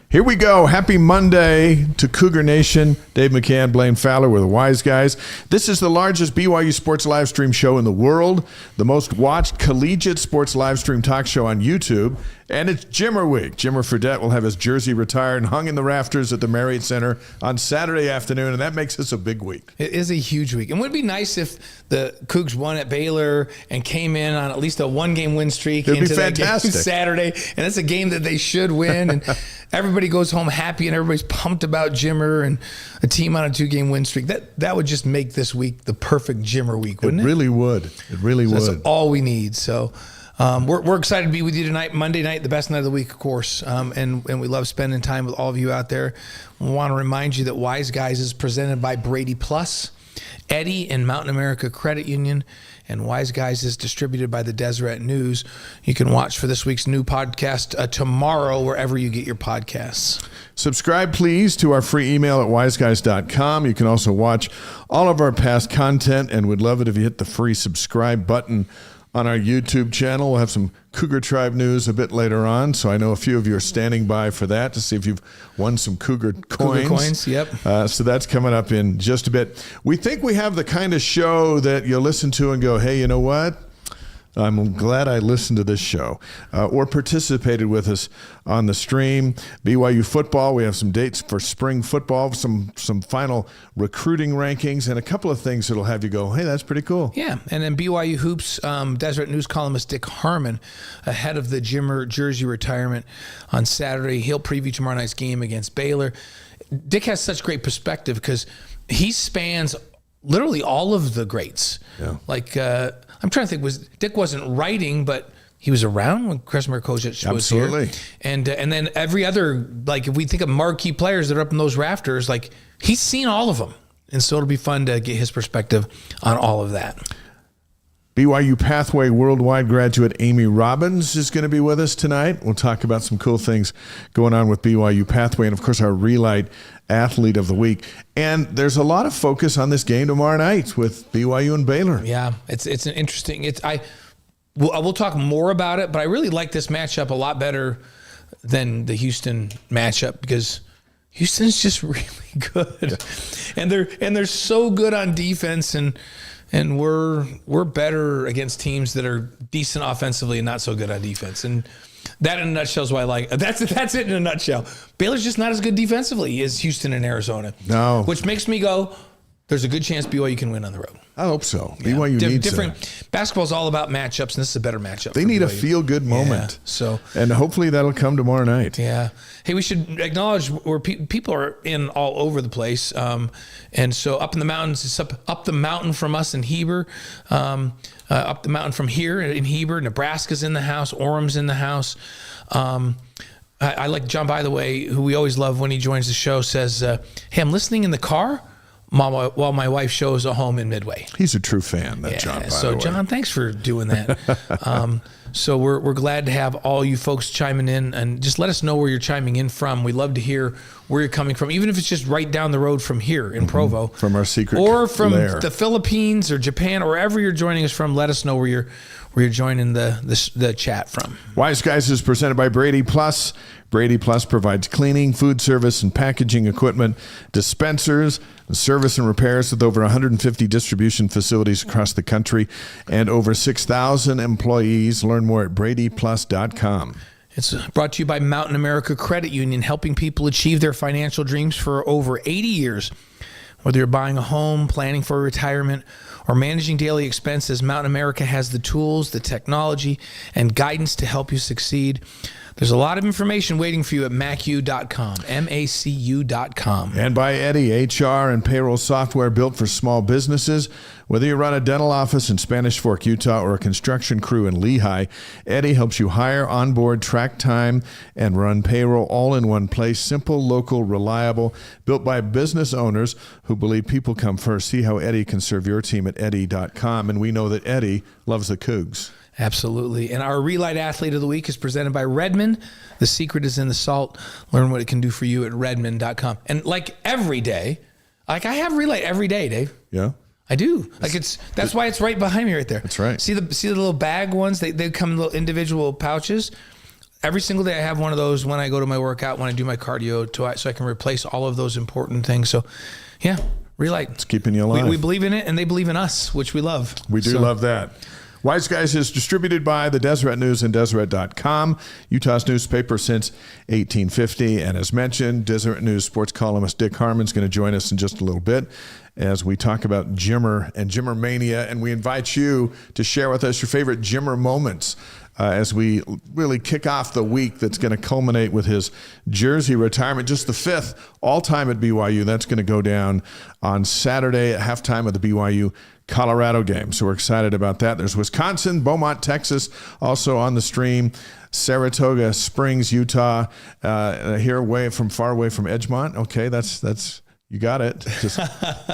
Here we go. Happy Monday to Cougar Nation. Dave McCann, Blaine Fowler with the Wise Guys. This is the largest BYU sports live stream show in the world, the most watched collegiate sports live stream talk show on YouTube, and it's Jimmer Week. Jimmer Fredette will have his jersey retired and hung in the rafters at the Marriott Center on Saturday afternoon, and that makes this a big week. It is a huge week. And would it be nice if the Cougs won at Baylor and came in on at least a one-game win streak It'd into be fantastic. That game Saturday, and it's a game that they should win, and everybody goes home happy and everybody's pumped about Jimmer and a team on a two-game win streak. That would just make this week the perfect Jimmer week, wouldn't it? It really would. It really would. That's all we need. So we're excited to be with you tonight, Monday night, the best night of the week, of course. And we love spending time with all of you out there. We want to remind you that Wise Guys is presented by Brady Plus, Eddie and Mountain America Credit Union, and Wise Guys is distributed by the Deseret News. You can watch for this week's new podcast tomorrow, wherever you get your podcasts. Subscribe, please, to our free email at wiseguys.com. You can also watch all of our past content, and we'd love it if you hit the free subscribe button on our YouTube channel. We'll have some Cougar Tribe news a bit later on, so I know a few of you are standing by for that to see if you've won some Cougar coins. Cougar coins, yep. So that's coming up in just a bit. We think we have the kind of show that you'll listen to and go, hey, you know what? I'm glad I listened to this show or participated with us on the stream. BYU football, we have some dates for spring football, some final recruiting rankings, and a couple of things that'll have you go, hey, that's pretty cool. Yeah, and then BYU Hoops, Deseret News columnist Dick Harmon, ahead of the Jimmer jersey retirement on Saturday. He'll preview tomorrow night's game against Baylor. Dick has such great perspective because he spans literally all of the greats. Yeah. Like, I'm trying to think, Dick wasn't writing, but he was around when Kresimir Kojic was Absolutely. here. And then every other, like if we think of marquee players that are up in those rafters, like he's seen all of them. And so it'll be fun to get his perspective on all of that. BYU-Pathway Worldwide graduate Amy Robbins is going to be with us tonight. We'll talk about some cool things going on with BYU-Pathway and, of course, our Relight Athlete of the Week. And there's a lot of focus on this game tomorrow night with BYU and Baylor. Yeah, it's an interesting. We'll talk more about it, but I really like this matchup a lot better than the Houston matchup because Houston's just really good, and they're so good on defense, and we're better against teams that are decent offensively and not so good on defense. And that in a nutshell is why I like it. That's it in a nutshell. Baylor's just not as good defensively as Houston and Arizona. No. Which makes me go, there's a good chance BYU can win on the road. I hope so. Yeah. BYU needs different. that. Basketball's all about matchups, and this is a better matchup. They need BYU. a feel-good moment. Yeah, and hopefully that'll come tomorrow night. Yeah. Hey, we should acknowledge where people are in all over the place. And so up in the mountains, it's up the mountain from us in Heber, up the mountain from here in Heber. Nebraska's in the house. Orem's in the house. I like John, by the way, who we always love when he joins the show, says, hey, I'm listening in the car while my wife shows a home in Midway. He's a true fan, John, by the way. John, thanks for doing that. So we're glad to have all you folks chiming in, and just let us know where you're chiming in from. We love to hear where you're coming from, even if it's just right down the road from here in Provo. From our secret or from lair. the Philippines or Japan, or wherever you're joining us from. Let us know where you're joining the chat from. Wise Guys is presented by Brady Plus. Brady Plus provides cleaning, food service, and packaging equipment, dispensers, service and repairs with over 150 distribution facilities across the country and over 6,000 employees. Learn more at bradyplus.com. It's brought to you by Mountain America Credit Union, helping people achieve their financial dreams for over 80 years. Whether you're buying a home, planning for retirement, or managing daily expenses, Mountain America has the tools, the technology, and guidance to help you succeed. There's a lot of information waiting for you at macu.com, MACU.com. And by Eddie, HR and payroll software built for small businesses. Whether you run a dental office in Spanish Fork, Utah, or a construction crew in Lehigh, Eddie helps you hire, onboard, track time, and run payroll all in one place. Simple, local, reliable, built by business owners who believe people come first. See how Eddie can serve your team at Eddie.com. And we know that Eddie loves the Cougs. Absolutely. And our Relight Athlete of the Week is presented by Redmond. The secret is in the salt. Learn what it can do for you at redmond.com. And like every day, like I have Relight every day, Dave. Yeah. I do. Like that's why it's right behind me right there. That's right. See the little bag ones? They come in little individual pouches. every single day I have one of those when I go to my workout, when I do my cardio, so I can replace all of those important things. So, yeah, Relight. It's keeping you alive. We believe in it, and they believe in us, which we love. We do love that. Wise Guys is distributed by the Deseret News and Deseret.com, Utah's newspaper since 1850. And as mentioned, Deseret News sports columnist Dick Harmon is going to join us in just a little bit as we talk about Jimmer and Jimmer Mania. And we invite you to share with us your favorite Jimmer moments as we really kick off the week that's going to culminate with his jersey retirement, just the 5th all-time at BYU. That's going to go down on Saturday at halftime of the BYU-Colorado game. So we're excited about that. There's Wisconsin, Beaumont, Texas, also on the stream. Saratoga Springs, Utah, here far away from Edgemont. Okay, that's you got it.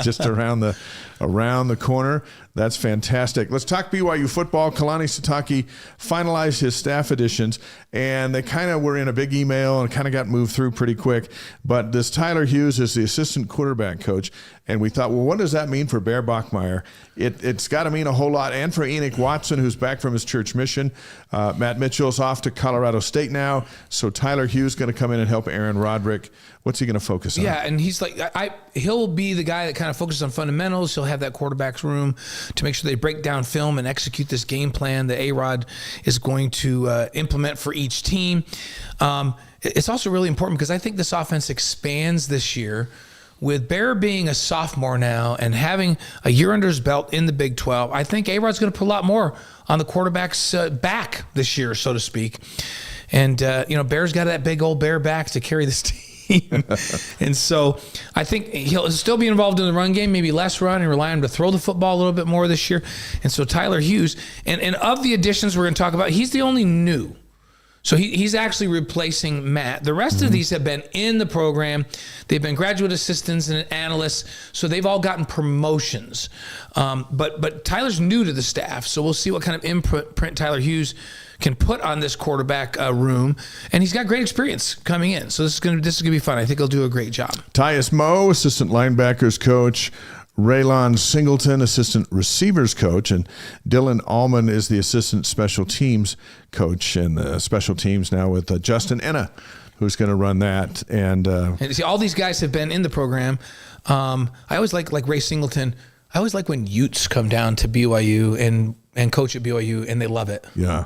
Just around the corner. That's fantastic. Let's talk BYU football. Kalani Sitake finalized his staff additions, and they kind of were in a big email and kind of got moved through pretty quick. But this Tyler Hughes is the assistant quarterback coach, and we thought, well, what does that mean for Bear Bachmeier? It's got to mean a whole lot, and for Enoch Watson, who's back from his church mission. Matt Mitchell's off to Colorado State now, so Tyler Hughes going to come in and help Aaron Roderick. What's he going to focus on? Yeah, and he's like, he'll be the guy that kind of focuses on fundamentals. He'll have that quarterback's room to make sure they break down film and execute this game plan that A-Rod is going to implement for each team. It's also really important because I think this offense expands this year with Bear being a sophomore now and having a year under his belt in the Big 12. I think A-Rod's going to put a lot more on the quarterback's back this year, so to speak. And, Bear's got that big old Bear back to carry this team. And so I think he'll still be involved in the run game, maybe less run, and rely on him to throw the football a little bit more this year. And so Tyler Hughes, and of the additions we're going to talk about, he's the only new. So he's actually replacing Matt. The rest of these have been in the program. They've been graduate assistants and analysts, so they've all gotten promotions. But Tyler's new to the staff, so we'll see what kind of imprint Tyler Hughes can put on this quarterback room, and he's got great experience coming in. So this is gonna be fun. I think he'll do a great job. Tyus Moe, assistant linebackers coach. Raylon Singleton, assistant receivers coach, and Dylan Allman is the assistant special teams coach, and special teams now with Justin Enna, who's going to run that. And see, all these guys have been in the program. I always like Ray Singleton. I always like when Utes come down to BYU and coach at BYU, and they love it. Yeah.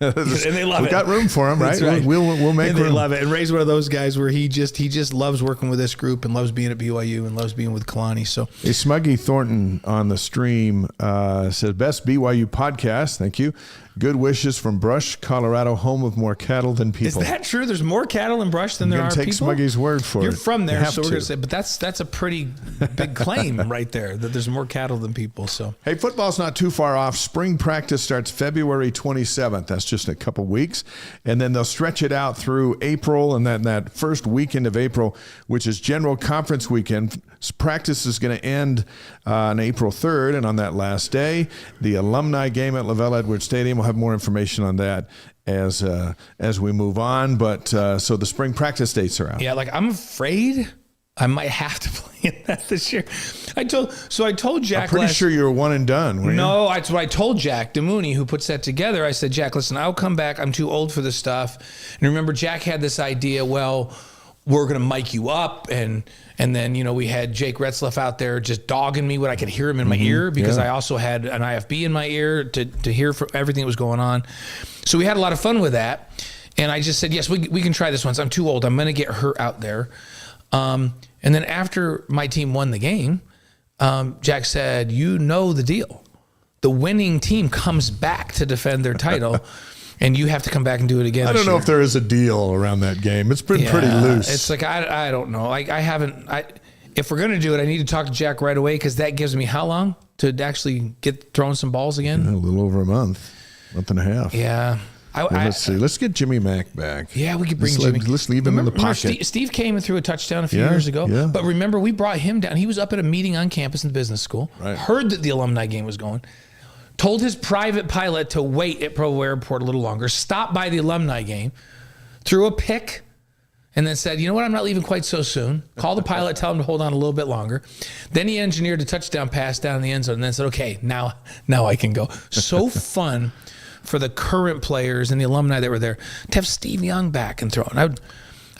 And they love it. We've got room for him, right? That's right. We'll make and room. They love it. And Ray's one of those guys where he just loves working with this group and loves being at BYU and loves being with Kalani. So, hey, Smuggy Thornton on the stream says, best BYU podcast. Thank you. Good wishes from Brush, Colorado, home of more cattle than people. Is that true? There's more cattle in Brush than there are people? Take Smuggy's word for it. You're from there, so we're going to say, but that's a pretty big claim right there, that there's more cattle than people. So, hey, football's not too far off. Spring practice starts February 27th. That's just a couple weeks. And then they'll stretch it out through April, and then that first weekend of April, which is General Conference weekend. Practice is going to end on April 3rd, and on that last day, the alumni game at Lavelle Edwards Stadium. We'll have more information on that as we move on. But so the spring practice dates are out. Yeah, I'm afraid I might have to play in that this year. I told Jack. I'm pretty sure you were one and done. Were no, you? that's what I told Jack DeMooney, who puts that together. I said, Jack, listen, I'll come back. I'm too old for this stuff. And remember, Jack had this idea. Well, we're going to mic you up, and then we had Jake Retzlaff out there just dogging me when I could hear him in my ear, because I also had an IFB in my ear to hear for everything that was going on. So we had a lot of fun with that, and I just said, yes, we can try this once. I'm too old. I'm going to get her out there. And then after my team won the game, Jack said, the deal. The winning team comes back to defend their title. And you have to come back and do it again. I don't know if there is a deal around that game. It's been pretty loose. It's like, I don't know. I haven't. If we're going to do it, I need to talk to Jack right away, because that gives me how long to actually get throwing some balls again? A little over a month and a half. Yeah. Let's see. Let's get Jimmy Mack back. Yeah, we could bring Jimmy. Let's leave him in the pocket. Steve came and threw a touchdown a few years ago. Yeah. But remember, we brought him down. He was up at a meeting on campus in the business school. Right. Heard that the alumni game was going. Told his private pilot to wait at Provo Airport a little longer, stopped by the alumni game, threw a pick, and then said, you know what, I'm not leaving quite so soon. Call the pilot, tell him to hold on a little bit longer. Then he engineered a touchdown pass down in the end zone, and then said, okay, now I can go. So fun for the current players and the alumni that were there to have Steve Young back and throwing.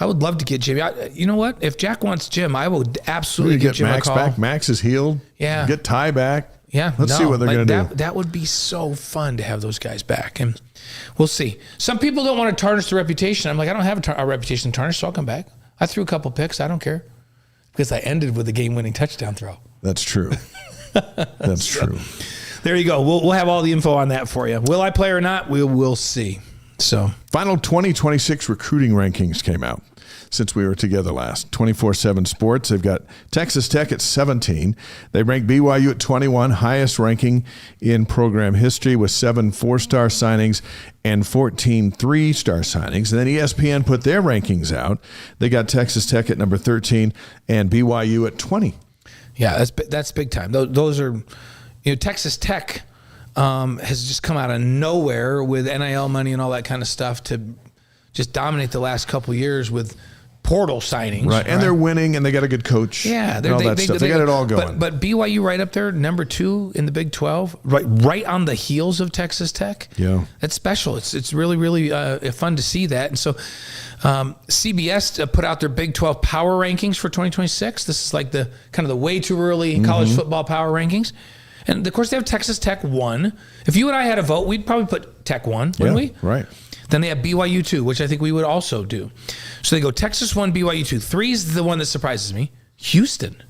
I would love to get Jimmy. You know what? If Jack wants Jim, I would absolutely give Jim Max a call. back. Max is healed. Yeah. Get Ty back. Yeah. Let's see what they're going to do. That would be so fun to have those guys back. And we'll see. Some people don't want to tarnish the reputation. I'm like, I don't have a reputation tarnished, so I'll come back. I threw a couple picks. I don't care. Because I ended with a game-winning touchdown throw. That's true. That's true. There you go. We'll have all the info on that for you. Will I play or not? We'll see. So, final 2026 recruiting rankings came out since we were together last. 24/7 Sports. They've got Texas Tech at 17. They rank BYU at 21, highest ranking in program history with 7 4-star signings and 14 3-star signings. And then ESPN put their rankings out. They got Texas Tech at number 13 and BYU at 20. Yeah, that's big time. Those are, Texas Tech has just come out of nowhere with NIL money and all that kind of stuff to just dominate the last couple of years with portal signings. Right, and they're winning, and they got a good coach. Yeah, and all that stuff. They got it all going. But BYU right up there, number 2 in the Big 12, right on the heels of Texas Tech. Yeah, that's special. It's really, really fun to see that. And so CBS put out their Big 12 power rankings for 2026. This is like the kind of the way too early college football power rankings. And of course, they have Texas Tech 1. If you and I had a vote, we'd probably put Tech 1, wouldn't we? Right. Then they have BYU 2, which I think we would also do. So they go Texas 1, BYU 2. 3 is the one that surprises me. Houston.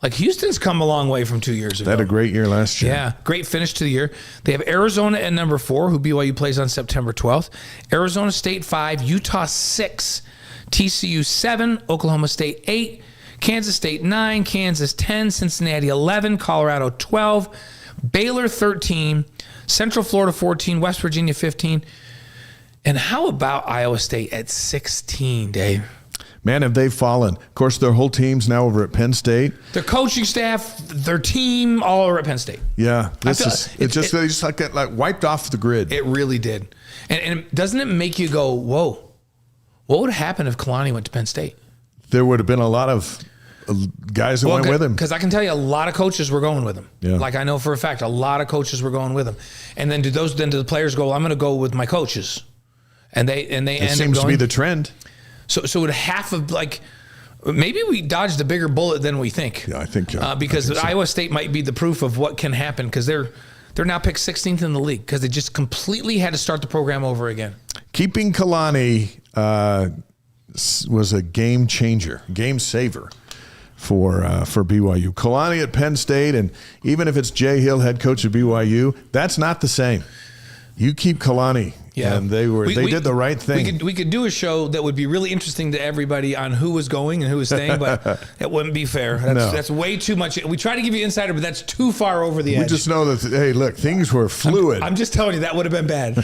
Like, Houston's come a long way from 2 years ago. They had a great year last year. Yeah, great finish to the year. They have Arizona at number 4, who BYU plays on September 12th. Arizona State 5, Utah 6, TCU 7, Oklahoma State 8, Kansas State 9, Kansas 10, Cincinnati 11, Colorado 12, Baylor 13, Central Florida 14, West Virginia 15. And how about Iowa State at 16, Dave? Man, have they fallen. Of course, their whole team's now over at Penn State. Their coaching staff, their team, all over at Penn State. Yeah. They just like wiped off the grid. It really did. And doesn't it make you go, whoa, what would happen if Kalani went to Penn State? There would have been a lot of guys that went with him. Because I can tell you a lot of coaches were going with him. Yeah. Like, I know for a fact, a lot of coaches were going with him. And then do the players go, well, I'm going to go with my coaches? And they end up going. It seems to be the trend. So would half of, like, maybe we dodged a bigger bullet than we think. Yeah, I think so. Because Iowa State might be the proof of what can happen, because they're now picked 16th in the league because they just completely had to start the program over again. Keeping Kalani was a game changer, game saver for BYU. Kalani at Penn State, and even if it's Jay Hill, head coach of BYU, that's not the same. You keep Kalani. Yeah, and they did the right thing. We could do a show that would be really interesting to everybody on who was going and who was staying, but it wouldn't be fair. That's way too much. We try to give you insider, but that's too far over the edge. We just know that, hey, look, things were fluid. I'm just telling you, that would have been bad.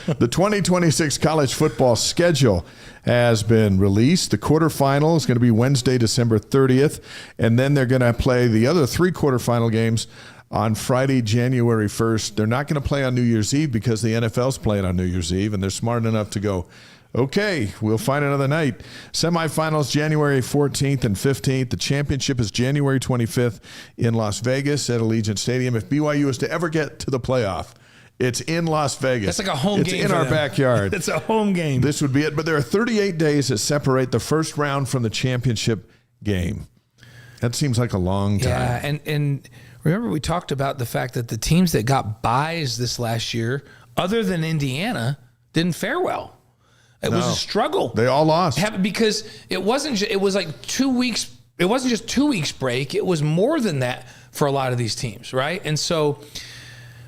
The 2026 college football schedule has been released. The quarterfinal is going to be Wednesday, December 30th, and then they're going to play the other 3 quarterfinal games on Friday, January 1st. They're not going to play on New Year's Eve because the NFL's playing on New Year's Eve, and they're smart enough to go, okay, we'll find another night. Semifinals, January 14th and 15th. The championship is January 25th in Las Vegas at Allegiant Stadium. If BYU is to ever get to the playoff, it's in Las Vegas. That's like a home game. It's in our backyard. It's a home game. This would be it. But there are 38 days that separate the first round from the championship game. That seems like a long time. Yeah, and remember, we talked about the fact that the teams that got byes this last year, other than Indiana, didn't fare well. It was a struggle. They all lost. Because it was like 2 weeks. It wasn't just 2 weeks break. It was more than that for a lot of these teams, right? And so,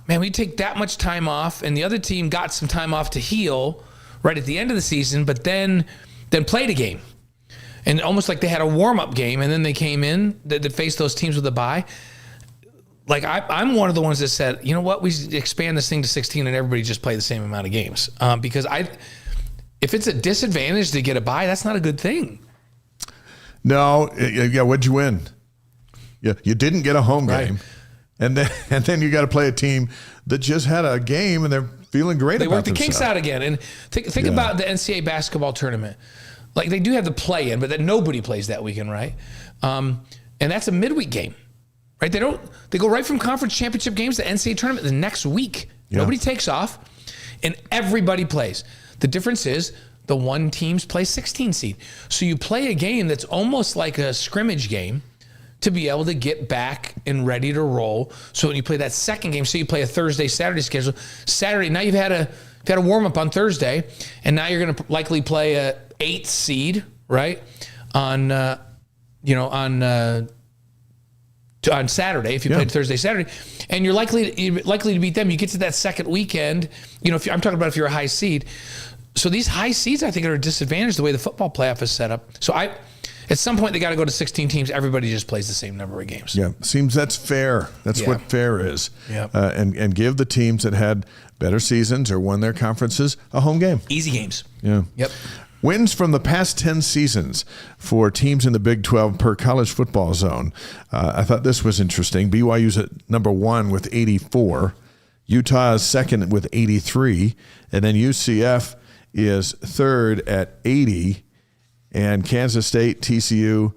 man, we take that much time off, and the other team got some time off to heal right at the end of the season, but then played a game. And almost like they had a warm-up game, and then they came in that faced those teams with a bye. Like, I'm one of the ones that said, you know what, we expand this thing to 16 and everybody just play the same amount of games. Because if it's a disadvantage to get a bye, that's not a good thing. No, yeah, what'd you win? You didn't get a home game. And then you got to play a team that just had a game and they're feeling great about themselves. They worked the kinks out again. And think about the NCAA basketball tournament. Like, they do have the play-in, but that nobody plays that weekend, right? And that's a midweek game, right? They go right from conference championship games to NCAA tournament the next week. Yeah. Nobody takes off. and everybody plays. The difference is the one teams play 16 seed. So you play a game that's almost like a scrimmage game to be able to get back and ready to roll. So when you play that second game, so you play a Thursday, Saturday schedule. Saturday, now you've had a warm up on Thursday, and now you're going to likely play a 8th seed, right? On Saturday, if you played Thursday, Saturday, and you're likely to beat them. You get to that second weekend, I'm talking about if you're a high seed. So these high seeds, I think, are a disadvantage the way the football playoff is set up. So at some point, they got to go to 16 teams. Everybody just plays the same number of games. Yeah, seems that's fair. That's what fair is. Yeah. And give the teams that had better seasons or won their conferences a home game. Easy games. Yeah. Yep. Wins from the past 10 seasons for teams in the Big 12 per college football zone. I thought this was interesting. BYU's at number 1 with 84. Utah is second with 83. And then UCF is third at 80. And Kansas State, TCU,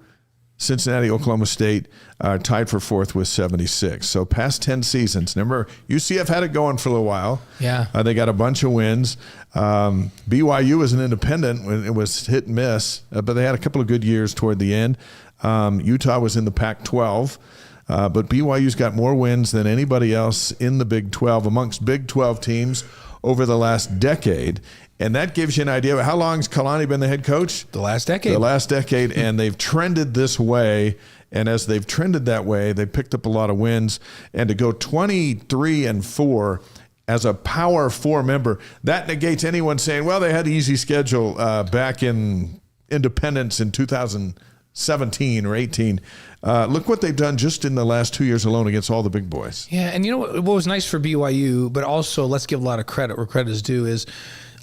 Cincinnati, Oklahoma State are tied for 4th with 76. So past 10 seasons. Remember, UCF had it going for a little while. Yeah. They got a bunch of wins. BYU was an independent when it was hit and miss, but they had a couple of good years toward the end. Utah was in the Pac-12, but BYU's got more wins than anybody else in the Big 12 amongst Big 12 teams over the last decade. And that gives you an idea of how long has Kalani been the head coach? The last decade. The last decade, and they've trended this way. And as they've trended that way, they picked up a lot of wins. And to go 23-4 as a Power 4 member, that negates anyone saying, well, they had an easy schedule back in Independence in 2017 or 18. Look what they've done just in the last 2 years alone against all the big boys. Yeah, and what was nice for BYU, but also let's give a lot of credit where credit is due, is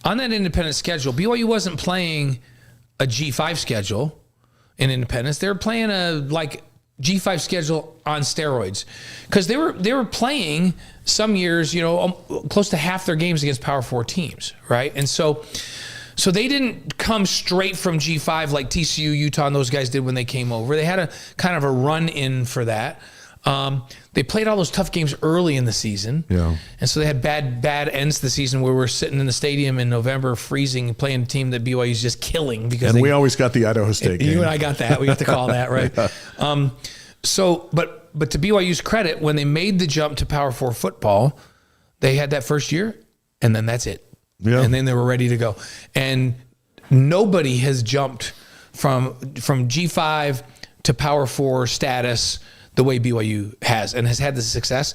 on that independent schedule, BYU wasn't playing a G5 schedule in Independence. They were playing a G5 schedule on steroids, because they were playing some years, close to half their games against Power 4 teams, right? And so they didn't come straight from G5 like TCU, Utah, and those guys did when they came over. They had a kind of a run in for that. They played all those tough games early in the season. Yeah. And so they had bad ends to the season where we're sitting in the stadium in November, freezing, playing a team that BYU is just killing. Because we always got the Idaho State game. You and I got that. We got to call that, right? Yeah. But to BYU's credit, when they made the jump to Power 4 football, they had that first year, and then that's it. Yeah. And then they were ready to go. And nobody has jumped from G5 to Power 4 status the way BYU has, and has had the success,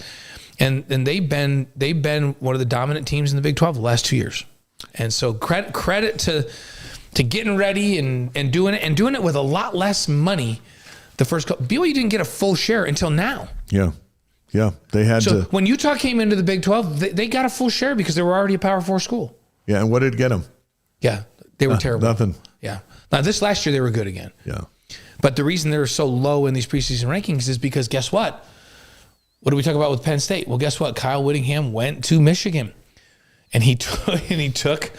and they've been one of the dominant teams in the Big 12 the last 2 years. And so credit to getting ready and doing it with a lot less money. The first BYU didn't get a full share until now. Yeah, they had to. So when Utah came into the Big 12, they got a full share because they were already a Power 4 school. Yeah, and what did it get them? Yeah, they were terrible. Nothing. Yeah. Now this last year they were good again. Yeah. But the reason they're so low in these preseason rankings is because guess what? What do we talk about with Penn State? Well, guess what? Kyle Whittingham went to Michigan, and he took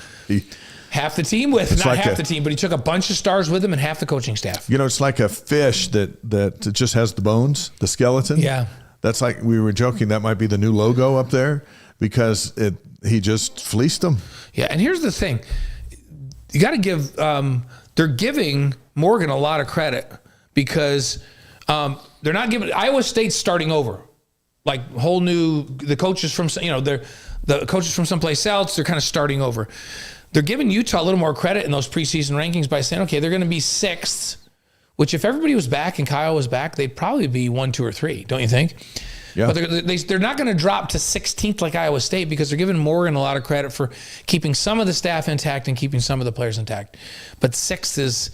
half the team with, not half the team, but he took a bunch of stars with him and half the coaching staff. It's like a fish that just has the bones, the skeleton. Yeah. That's like, we were joking, that might be the new logo up there, because he just fleeced them. Yeah, and here's the thing. You got to give they're giving Morgan a lot of credit, because they're not giving Iowa State starting over, like whole new, the coaches from the coaches from someplace else. They're kind of starting over. They're giving Utah a little more credit in those preseason rankings by saying, okay, they're going to be 6th, which if everybody was back and Kyle was back, they'd probably be 1, 2, or 3. Don't you think? Yeah. But they're not going to drop to 16th like Iowa State, because they're giving Morgan a lot of credit for keeping some of the staff intact and keeping some of the players intact. But 6th is,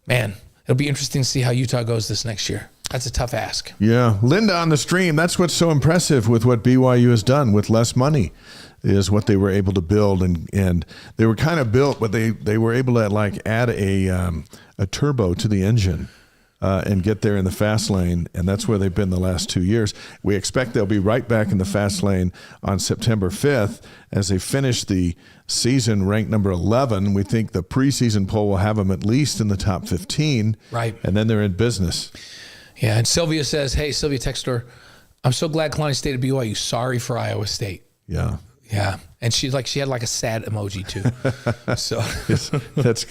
man, it'll be interesting to see how Utah goes this next year. That's a tough ask. Yeah. Linda on the stream, that's what's so impressive with what BYU has done with less money, is what they were able to build. And they were kind of built, but they were able to add a turbo to the engine. And get there in the fast lane, and that's where they've been the last 2 years. We expect they'll be right back in the fast lane on September 5th as they finish the season ranked number 11. We think the preseason poll will have them at least in the top 15. Right. And then they're in business. Yeah, and Sylvia says, hey, Sylvia texted her, I'm so glad Kalani stayed at BYU. Sorry for Iowa State. Yeah. Yeah, and she had like a sad emoji too. So that's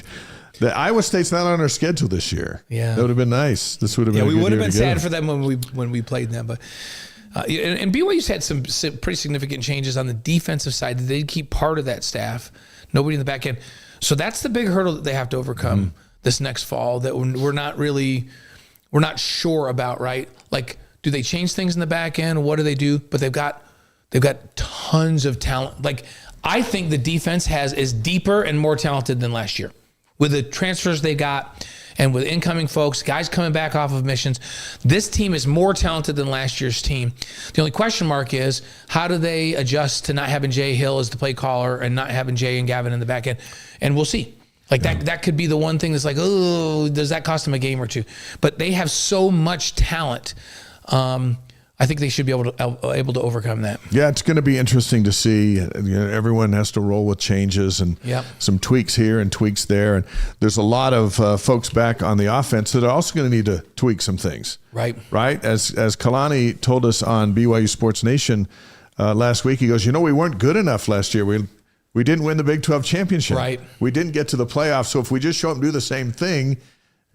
the Iowa State's not on our schedule this year. Yeah, that would have been nice. This would have been. Yeah, we would have been sad for them when we played them, but. And BYU's had some pretty significant changes on the defensive side. They keep part of that staff, nobody in the back end. So that's the big hurdle that they have to overcome this next fall that we're not sure about, right? Like, do they change things in the back end? What do they do? But they've got tons of talent. Like, I think the defense is deeper and more talented than last year with the transfers they got. And with incoming folks, guys coming back off of missions, this team is more talented than last year's team. The only question mark is, how do they adjust to not having Jay Hill as the play caller and not having Jay and Gavin in the back end? And we'll see. Like that could be the one thing that's like, oh, does that cost them a game or two? But they have so much talent. I think they should be able to overcome that. Yeah, it's going to be interesting to see. Everyone has to roll with changes and some tweaks here and tweaks there. And there's a lot of folks back on the offense that are also going to need to tweak some things. Right. As Kalani told us on BYU Sports Nation last week, he goes, we weren't good enough last year. We didn't win the Big 12 championship. Right. We didn't get to the playoffs. So if we just show up and do the same thing,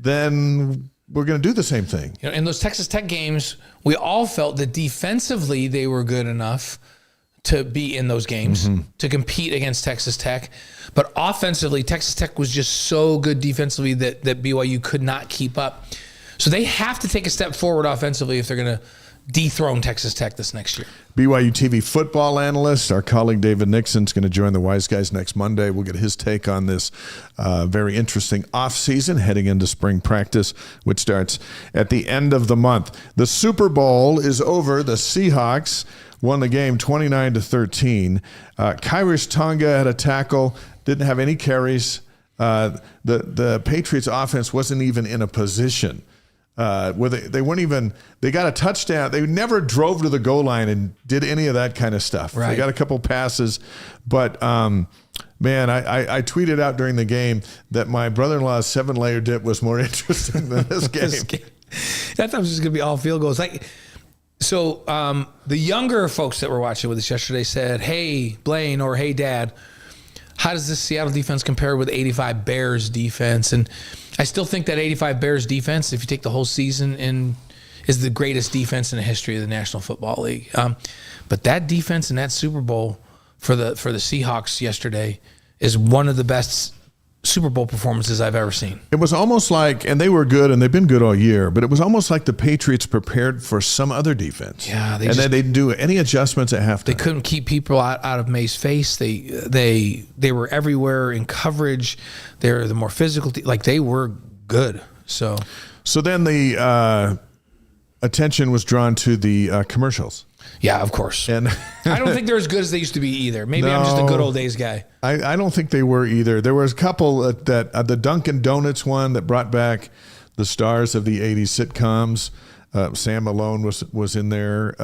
then we're going to do the same thing. In those Texas Tech games, we all felt that defensively they were good enough to be in those games, to compete against Texas Tech. But offensively, Texas Tech was just so good defensively that BYU could not keep up. So they have to take a step forward offensively if they're going to dethrone Texas Tech this next year. BYU TV football analyst, our colleague David Nixon, is going to join the Wise Guys next Monday. We'll get his take on this very interesting offseason heading into spring practice, which starts at the end of the month. The Super Bowl is over. The Seahawks won the game 29-13. Kyrus Tonga had a tackle, didn't have any carries. The Patriots offense wasn't even in a position where they weren't even, they got a touchdown. They never drove to the goal line and did any of that kind of stuff. Right. They got a couple passes, but man, I tweeted out during the game that my brother-in-law's 7-layer dip was more interesting than this game. That time was just going to be all field goals. So the younger folks that were watching with us yesterday said, "Hey, Blaine," or "Hey, Dad, how does this Seattle defense compare with 85 Bears defense?" And I still think that 85 Bears defense, if you take the whole season, is the greatest defense in the history of the National Football League. But that defense in that Super Bowl for the Seahawks yesterday is one of the best Super Bowl performances I've ever seen. It was almost like, and they were good, and they've been good all year, but it was almost like the Patriots prepared for some other defense. Yeah, then they didn't do any adjustments at halftime. They couldn't keep people out of May's face. They were everywhere in coverage. They're the more physical, they were good. So then the attention was drawn to the commercials. Yeah, of course. And I don't think they're as good as they used to be either. Maybe I'm just a good old days guy. I don't think they were either. There was a couple that the Dunkin' Donuts one that brought back the stars of the 80s sitcoms. Sam Malone was in there.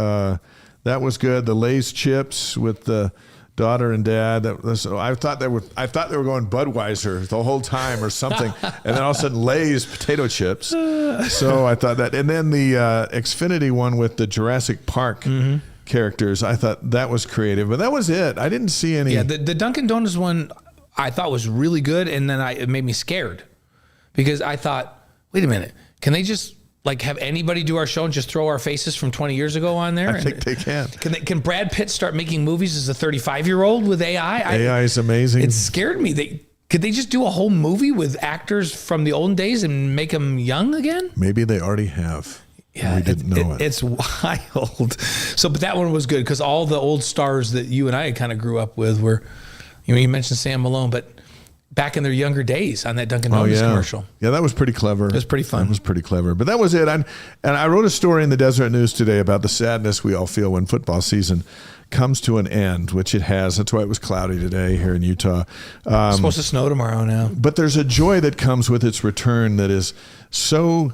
That was good. The Lay's chips with the daughter and dad. I thought they were going Budweiser the whole time or something, and then all of a sudden Lay's potato chips. So I thought that, and then the Xfinity one with the Jurassic Park characters. I thought that was creative, but that was it. I didn't see any. Yeah, the Dunkin' Donuts one I thought was really good, and then it made me scared because I thought, wait a minute, can they just have anybody do our show and just throw our faces from 20 years ago on there? I think they can. Can Brad Pitt start making movies as a 35-year-old with AI? AI is amazing. It scared me. Could they just do a whole movie with actors from the olden days and make them young again? Maybe they already have. Yeah, we didn't know it. It's wild. So, but that one was good because all the old stars that you and I kind of grew up with were, you mentioned Sam Malone, but back in their younger days on that Dunkin' Donuts commercial. Yeah, that was pretty clever. It was pretty fun. That was pretty clever. But that was it. And I wrote a story in the Deseret News today about the sadness we all feel when football season comes to an end, which it has. That's why it was cloudy today here in Utah. It's supposed to snow tomorrow now. But there's a joy that comes with its return that is so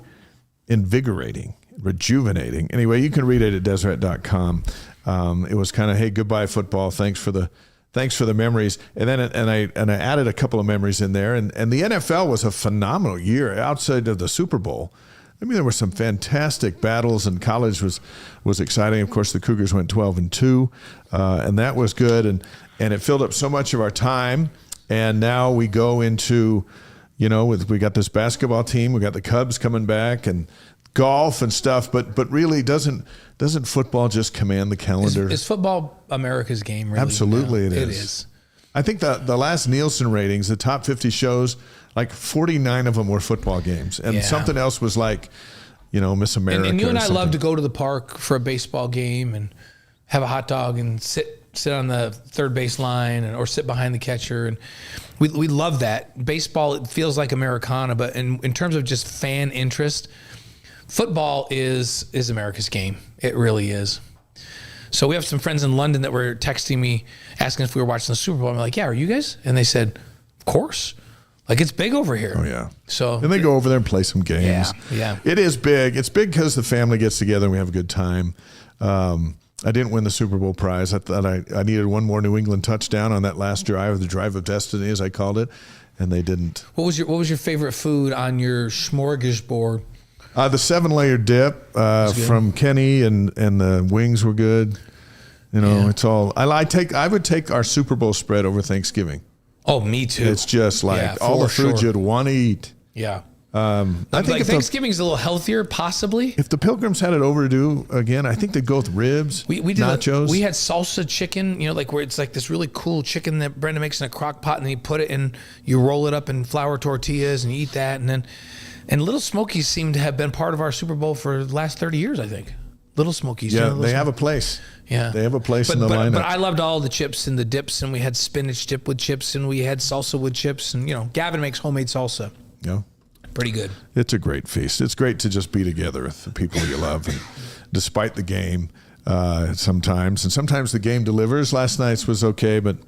invigorating, rejuvenating. Anyway, you can read it at Deseret.com. It was kind of, hey, goodbye football. Thanks for the memories. And then I added a couple of memories in there. And the NFL was a phenomenal year outside of the Super Bowl. I mean, there were some fantastic battles, and college was exciting. Of course, the Cougars went 12-2, and that was good, and it filled up so much of our time. And now we go into, we got this basketball team, we got the Cubs coming back, and golf and stuff. But really, doesn't football just command the calendar? Is football America's game? Really? Absolutely, It is. It is. I think the last Nielsen ratings, the top 50 shows, like 49 of them were football games, and something else was like, Miss America. And you and I love to go to the park for a baseball game and have a hot dog and sit on the third base line or sit behind the catcher, and we love that. Baseball, it feels like Americana, but in terms of just fan interest, football is America's game. It really is. So we have some friends in London that were texting me asking if we were watching the Super Bowl. I'm like, yeah, are you guys? And they said, of course. Like, it's big over here. Oh, yeah. So and they go over there and play some games. Yeah. It is big. It's big because the family gets together and we have a good time. I didn't win the Super Bowl prize. I thought I needed one more New England touchdown on that last drive, the drive of destiny, as I called it, and they didn't. What was your favorite food on your smorgasbord? The 7-layer dip from Kenny, and the wings were good. It's all. I would take our Super Bowl spread over Thanksgiving. Oh, me too. It's just like all the food you'd want to eat. Yeah. I think like Thanksgiving's a little healthier, possibly. If the Pilgrims had it overdue again, I think they'd go with ribs, we did nachos. We had salsa chicken, where it's like this really cool chicken that Brenda makes in a crock pot, and then you put it in, you roll it up in flour tortillas, and you eat that. And Little Smokies seem to have been part of our Super Bowl for the last 30 years, I think. Little Smokies. Yeah, they have a place. Yeah. They have a place in the lineup. But I loved all the chips and the dips, and we had spinach dip with chips, and we had salsa with chips, and, Gavin makes homemade salsa. Yeah. Pretty good. It's a great feast. It's great to just be together with the people you love, and despite the game sometimes. And sometimes the game delivers. Last night's was okay, but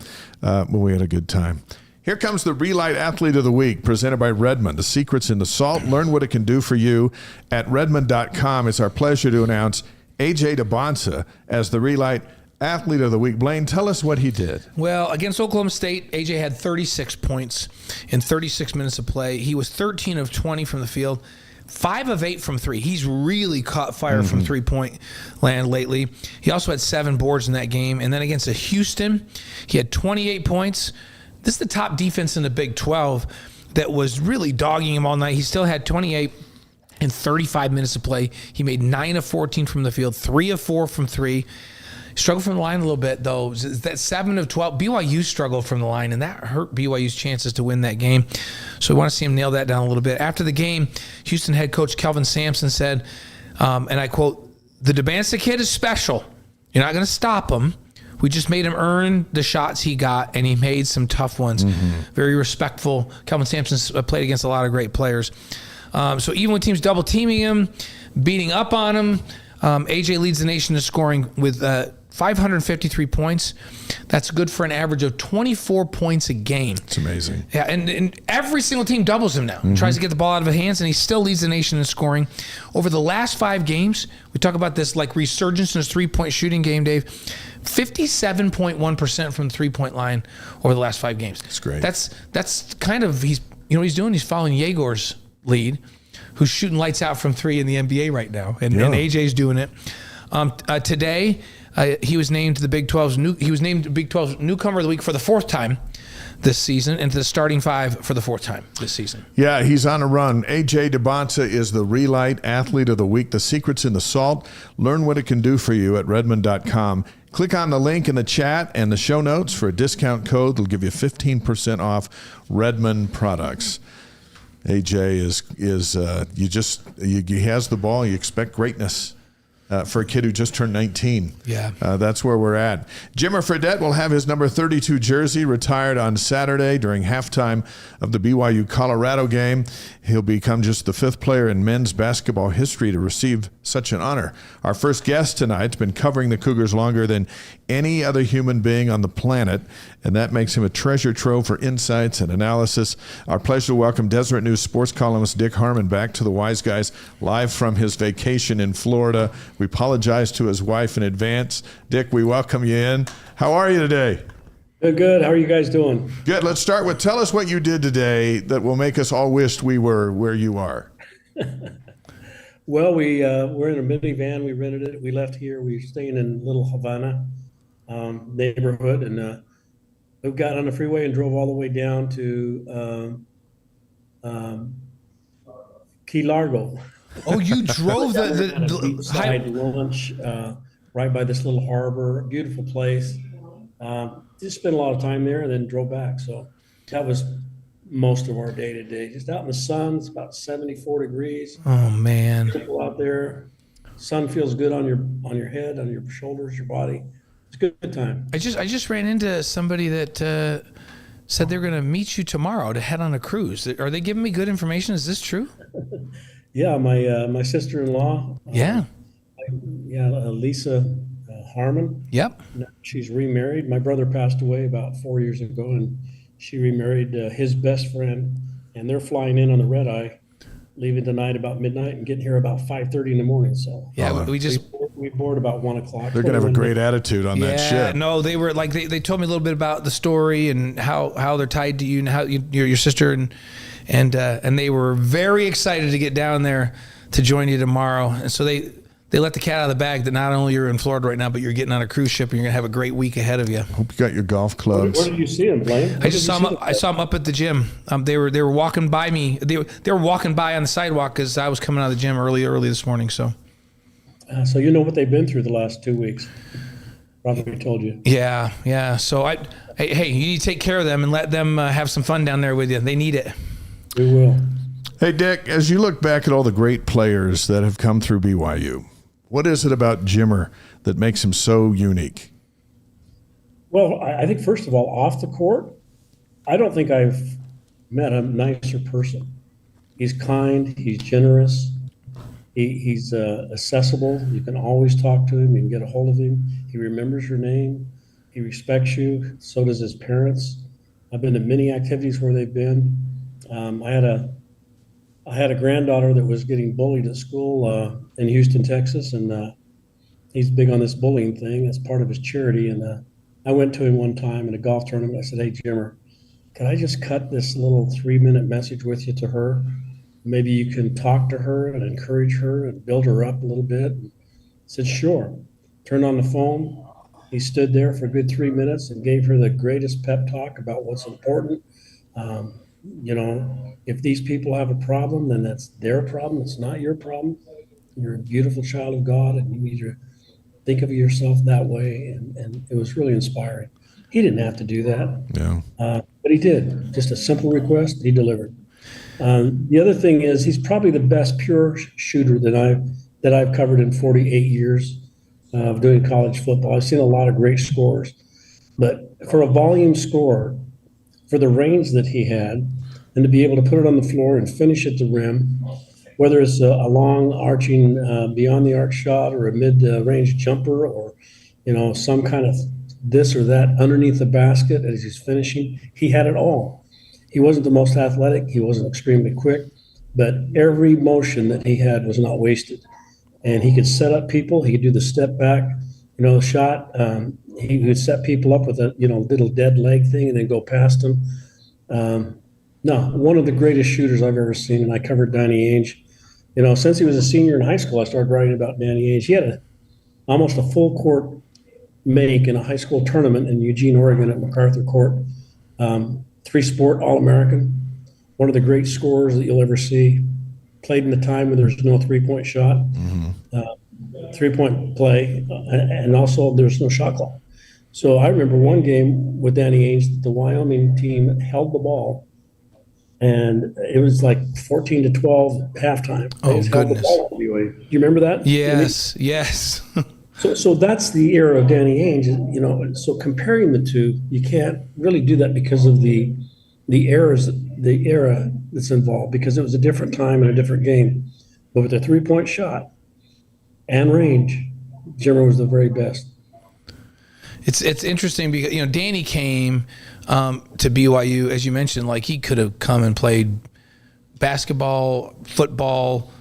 we had a good time. Here comes the Relight Athlete of the Week, presented by Redmond. The secret's in the salt. Learn what it can do for you at Redmond.com. It's our pleasure to announce A.J. DeBonsa as the Relight Athlete of the Week. Blaine, tell us what he did. Well, against Oklahoma State, A.J. had 36 points in 36 minutes of play. He was 13 of 20 from the field, 5 of 8 from 3. He's really caught fire from three-point land lately. He also had 7 boards in that game. And then against Houston, he had 28 points. This is the top defense in the Big 12 that was really dogging him all night. He still had 28 in 35 minutes of play. He made 9 of 14 from the field, 3 of 4 from 3. Struggled from the line a little bit, though. That 7 of 12, BYU struggled from the line, and that hurt BYU's chances to win that game. So we want to see him nail that down a little bit. After the game, Houston head coach Kelvin Sampson said, and I quote, "The DeBansa kid is special. You're not going to stop him. We just made him earn the shots he got, and he made some tough ones." Very respectful. Kelvin Sampson's played against a lot of great players. So even with teams double teaming him, beating up on him, AJ leads the nation in scoring with 553 points. That's good for an average of 24 points a game. It's amazing. Yeah, and every single team doubles him now. Tries to get the ball out of his hands, and he still leads the nation in scoring. Over the last 5 games, we talk about this like resurgence in his three-point shooting game, Dave. 57.1% from the three-point line over the last 5 games. That's great. That's kind of he's doing. He's following Yegor's lead, who's shooting lights out from 3 in the NBA right now, and AJ's doing it. Today, he was named the Big 12's newcomer of the week for the 4th time this season, and to the starting 5 for the 4th time this season. Yeah, he's on a run. A.J. DeBonsa is the Relight Athlete of the Week. The secret's in the salt. Learn what it can do for you at Redmond.com. Click on the link in the chat and the show notes for a discount code that'll give you 15% off Redmond products. AJ he has the ball. You expect greatness for a kid who just turned 19. Yeah. That's where we're at. Jimmer Fredette will have his number 32 jersey retired on Saturday during halftime of the BYU-Colorado game. He'll become just the 5th player in men's basketball history to receive such an honor. Our first guest tonight's been covering the Cougars longer than any other human being on the planet, and that makes him a treasure trove for insights and analysis. Our pleasure to welcome Deseret News sports columnist Dick Harmon back to the Wise Guys, live from his vacation in Florida. We apologize to his wife in advance. Dick, we welcome you in. How are you today? Good. How are you guys doing? Good. Let's start with, tell us what you did today that will make us all wish we were where you are. Well, we're in a minivan. We rented it. We left here. We were staying in Little Havana neighborhood, and we got on the freeway and drove all the way down to Key Largo. Oh, you drove Had a the beachside lunch right by this little harbor. Beautiful place. Just spent a lot of time there, and then drove back. So that was most of our day to day. Just out in the sun. It's about 74 degrees. Oh man. People out there. Sun feels good on your head, on your shoulders, your body. It's a good time. I just ran into somebody that said they're going to meet you tomorrow to head on a cruise. Are they giving me good information? Is this true? Yeah, my sister-in-law. Yeah. Lisa Harmon. Yep. She's remarried. My brother passed away about 4 years ago, and she remarried his best friend, and they're flying in on the red eye, leaving tonight about midnight and getting here about 5:30 in the morning. So yeah, we board about 1 o'clock. They're gonna have a great attitude on that ship. No, they were like they told me a little bit about the story and how they're tied to you and how you're your sister and they were very excited to get down there to join you tomorrow. And so they let the cat out of the bag that not only you're in Florida right now, but you're getting on a cruise ship and you're gonna have a great week ahead of you. Hope you got your golf clubs. Where did you see him, Blaine? I saw them up at the gym. They were walking by me. They were walking by on the sidewalk because I was coming out of the gym early this morning. So you know what they've been through the last 2 weeks. Probably told you. Yeah. So hey, you need to take care of them and let them have some fun down there with you. They need it. We will. Hey, Dick, as you look back at all the great players that have come through BYU, what is it about Jimmer that makes him so unique? Well, I think first of all, off the court, I don't think I've met a nicer person. He's kind. He's generous. He's accessible. You can always talk to him. You can get a hold of him. He remembers your name. He respects you. So does his parents. I've been to many activities where they've been. I had a granddaughter that was getting bullied at school in Houston, Texas, and he's big on this bullying thing. That's part of his charity. And I went to him one time in a golf tournament. I said, "Hey, Jimmer, can I just cut this little 3-minute message with you to her? Maybe you can talk to her and encourage her and build her up a little bit." I said, "Sure." Turned on the phone. He stood there for a good 3 minutes and gave her the greatest pep talk about what's important. If these people have a problem, then that's their problem. It's not your problem. You're a beautiful child of God, and you need to think of yourself that way. And it was really inspiring. He didn't have to do that. Yeah. But he did. Just a simple request. He delivered. The other thing is he's probably the best pure shooter that I've covered in 48 years of doing college football. I've seen a lot of great scores, but for a volume scorer, for the range that he had, and to be able to put it on the floor and finish at the rim, whether it's a long arching beyond the arc shot or a mid-range jumper or some kind of this or that underneath the basket as he's finishing, he had it all. He wasn't the most athletic. He wasn't extremely quick, but every motion that he had was not wasted. And he could set up people. He could do the step back, shot. He would set people up with a, little dead leg thing and then go past them. One of the greatest shooters I've ever seen. And I covered Danny Ainge. Since he was a senior in high school, I started writing about Danny Ainge. He had almost a full court make in a high school tournament in Eugene, Oregon at MacArthur Court. 3-sport All-American, one of the great scorers that you'll ever see. Played in the time when there was no three-point shot, three-point play, and also there was no shot clock. So I remember one game with Danny Ainge, the Wyoming team held the ball, and it was like 14-12 halftime. Oh, goodness. Do you remember that? Yes. So that's the era of Danny Ainge. So comparing the two, you can't really do that because of the era that's involved, because it was a different time and a different game. But with a 3-point shot and range, Jimmer was the very best. It's interesting because Danny came to BYU, as you mentioned, like he could have come and played basketball, football,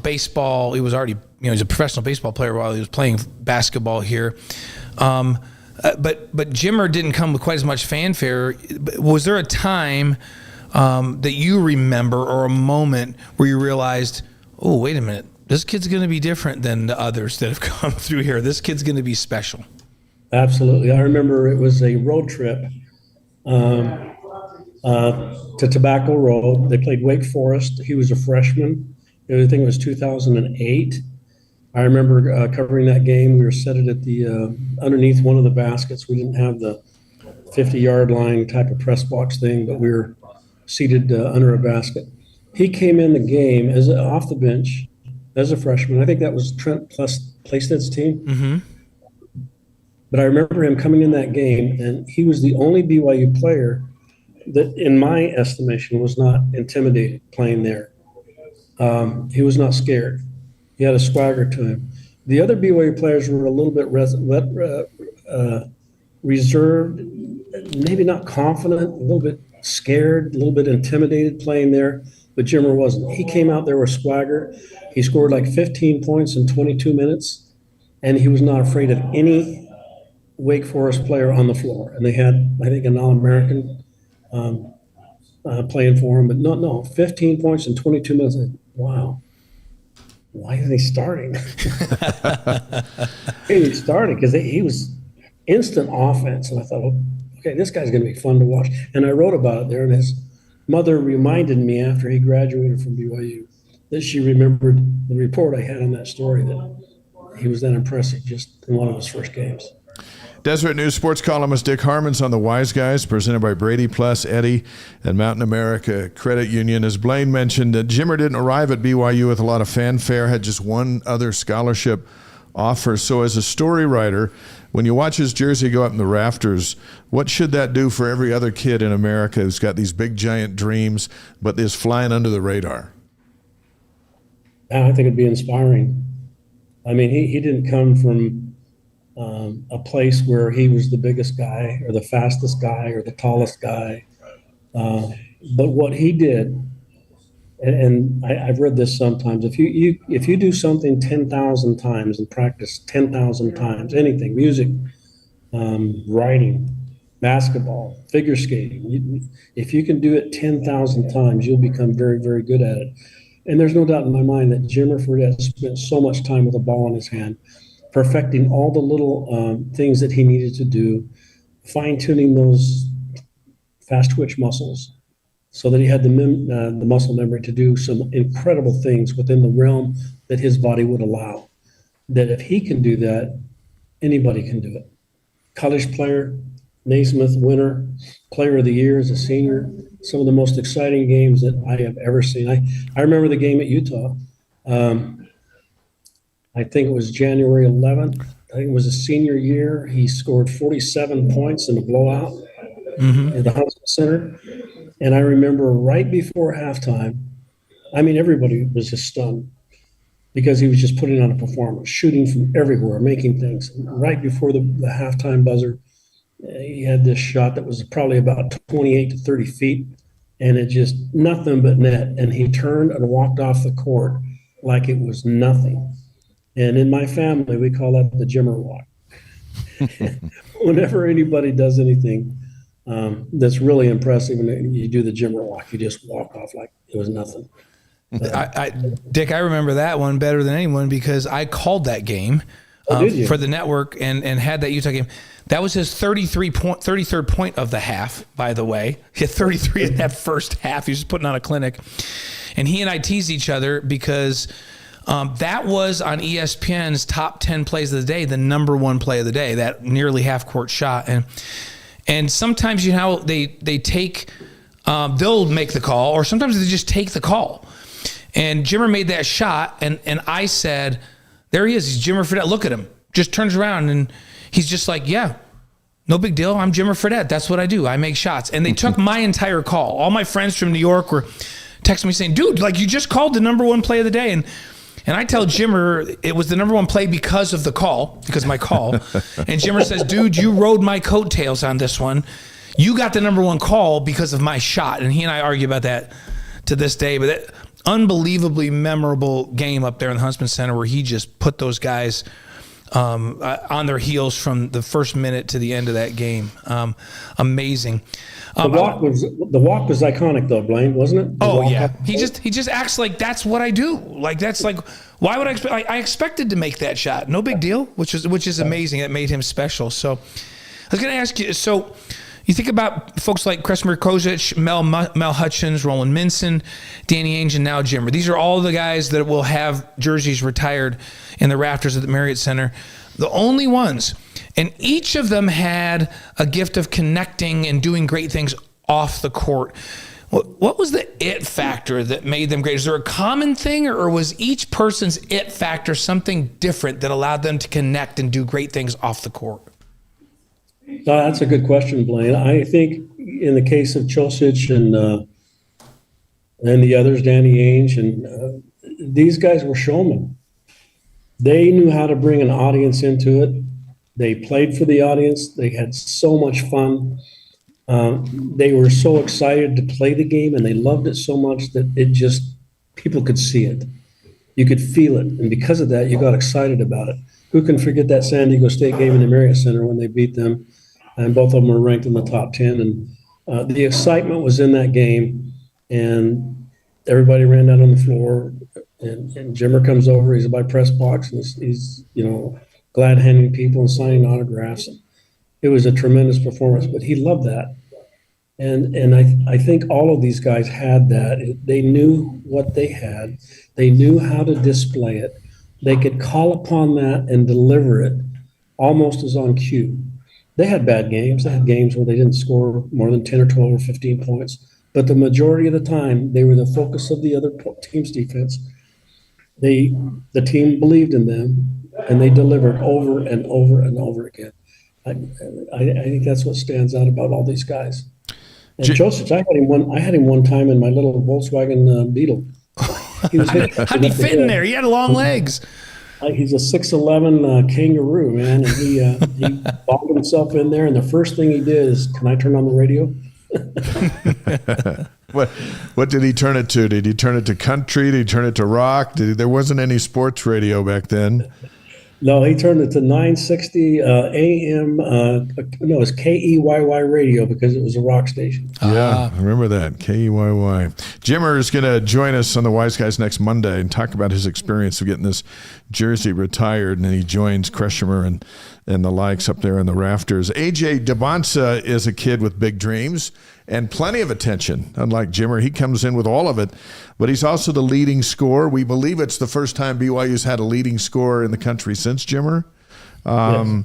baseball. He was already he's a professional baseball player while he was playing basketball here. But Jimmer didn't come with quite as much fanfare. Was there a time that you remember or a moment where you realized, oh, wait a minute, this kid's going to be different than the others that have come through here. This kid's going to be special. Absolutely. I remember it was a road trip to Tobacco Road. They played Wake Forest. He was a freshman. I think it was 2008. I remember covering that game. We were seated at the underneath one of the baskets. We didn't have the 50-yard line type of press box thing, but we were seated under a basket. He came in the game as off the bench as a freshman. I think that was Trent Plaistet's team. Mm-hmm. But I remember him coming in that game, and he was the only BYU player that, in my estimation, was not intimidated playing there. He was not scared. He had a swagger to him. The other BYU players were a little bit reserved, maybe not confident, a little bit scared, a little bit intimidated playing there, but Jimmer wasn't. He came out there with swagger. He scored like 15 points in 22 minutes, and he was not afraid of any Wake Forest player on the floor. And they had, I think, an All-American playing for him, but no, 15 points in 22 minutes. Wow. Why are they starting? He started because he was instant offense. And I thought, okay, this guy's going to be fun to watch. And I wrote about it there. And his mother reminded me after he graduated from BYU that she remembered the report I had on that story, that he was that impressive just in one of his first games. Deseret News sports columnist Dick Harmon's on the Wise Guys, presented by Brady Plus, Eddie, and Mountain America Credit Union. As Blaine mentioned, Jimmer didn't arrive at BYU with a lot of fanfare, had just one other scholarship offer. So as a story writer, when you watch his jersey go up in the rafters, what should that do for every other kid in America who's got these big, giant dreams, but is flying under the radar? I think it'd be inspiring. I mean, he didn't come from a place where he was the biggest guy or the fastest guy or the tallest guy. But what he did, and I've read this sometimes, if you do something 10,000 times and practice 10,000 times, anything, music, writing, basketball, figure skating, if you can do it 10,000 times, you'll become very, very good at it. And there's no doubt in my mind that Jimmer Fredette spent so much time with a ball in his hand, perfecting all the little things that he needed to do, fine-tuning those fast twitch muscles so that he had the muscle memory to do some incredible things within the realm that his body would allow. That if he can do that, anybody can do it. College player, Naismith winner, player of the year as a senior, some of the most exciting games that I have ever seen. I remember the game at Utah. I think it was January 11th. I think it was his senior year. He scored 47 points in a blowout at the Harmon Center. And I remember right before halftime, I mean, everybody was just stunned because he was just putting on a performance, shooting from everywhere, making things. Right before the halftime buzzer, he had this shot that was probably about 28 to 30 feet, and it just nothing but net. And he turned and walked off the court like it was nothing. And in my family, we call that the Jimmer walk. Whenever anybody does anything that's really impressive, and you do the Jimmer walk, you just walk off like it was nothing. Dick, I remember that one better than anyone because I called that game for the network and had that Utah game. That was his 33rd point of the half, by the way. He had 33 in that first half. He was putting on a clinic. And he and I teased each other because that was on ESPN's top 10 plays of the day, the number one play of the day, that nearly half-court shot. And sometimes, you know, they take they'll make the call, or sometimes they just take the call. And Jimmer made that shot, and I said, there he is. He's Jimmer Fredette. Look at him. Just turns around, and he's just like, yeah, no big deal. I'm Jimmer Fredette. That's what I do. I make shots. And they took my entire call. All my friends from New York were texting me saying, dude, like, you just called the number one play of the day. And I tell Jimmer it was the number one play because of the call, because of my call. And Jimmer says, dude, you rode my coattails on this one. You got the number one call because of my shot. And he and I argue about that to this day. But that unbelievably memorable game up there in the Huntsman Center where he just put those guys on their heels from the first minute to the end of that game. Amazing. The walk was iconic though, Blaine, wasn't it? He just acts like that's what I do. Like that's like, why would I expect? I expected to make that shot. No big deal. Which is amazing. That made him special. So I was going to ask you. So you think about folks like Kresimir Kozic, Mel Hutchins, Roland Minson, Danny Ainge, and now Jimmer. These are all the guys that will have jerseys retired in the rafters at the Marriott Center. The only ones. And each of them had a gift of connecting and doing great things off the court. What was the it factor that made them great? Is there a common thing, or was each person's it factor something different that allowed them to connect and do great things off the court? That's a good question, Blaine. I think in the case of Chosic and the others, Danny Ainge, and these guys were showmen. They knew how to bring an audience into it. They played for the audience. They had so much fun. They were so excited to play the game, and they loved it so much that people could see it. You could feel it. And because of that, you got excited about it. Who can forget that San Diego State game in the Marriott Center when they beat them? And both of them were ranked in the top 10. And the excitement was in that game. And everybody ran out on the floor. And Jimmer comes over. He's by press box. And he's glad handing people and signing autographs. It was a tremendous performance, but he loved that. And I think all of these guys had that. They knew what they had. They knew how to display it. They could call upon that and deliver it almost as on cue. They had bad games. They had games where they didn't score more than 10 or 12 or 15 points. But the majority of the time, they were the focus of the other team's defense. The team believed in them, and they delivered over and over and over again. I think that's what stands out about all these guys. And Joseph, I had him one time in my little Volkswagen Beetle. How'd he fit in there? He had long legs. He's a 6'11" kangaroo, man, and he bogged himself in there. And the first thing he did is, "Can I turn on the radio?" What did he turn it to? Did he turn it to country? Did he turn it to rock? There wasn't any sports radio back then. No, he turned it to 960 AM. No, it's KEYY radio because it was a rock station. Yeah, I remember that, KEYY. Jimmer is going to join us on the Wise Guys next Monday and talk about his experience of getting this jersey retired, and he joins Kresimir and the likes up there in the rafters. AJ Devonsa is a kid with big dreams and plenty of attention. Unlike Jimmer, he comes in with all of it, but he's also the leading scorer. We believe it's the first time BYU's had a leading scorer in the country since Jimmer. Yes.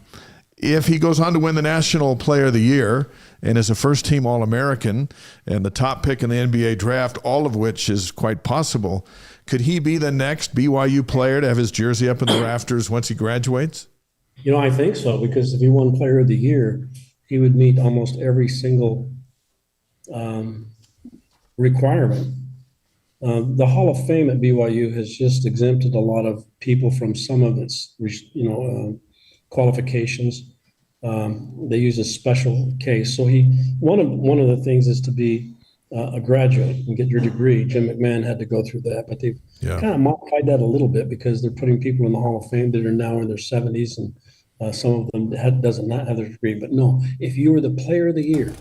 If he goes on to win the National Player of the Year and is a first-team All-American and the top pick in the NBA draft, all of which is quite possible, could he be the next BYU player to have his jersey up in the rafters once he graduates? I think so, because if he won Player of the Year, he would meet almost every single requirement. The Hall of Fame at BYU has just exempted a lot of people from some of its, qualifications. They use a special case. So one of the things is to be a graduate and get your degree. Jim McMahon had to go through that, but they've kind of modified that a little bit because they're putting people in the Hall of Fame that are now in their 70s, and some of them does not have their degree. But no, if you were the Player of the Year,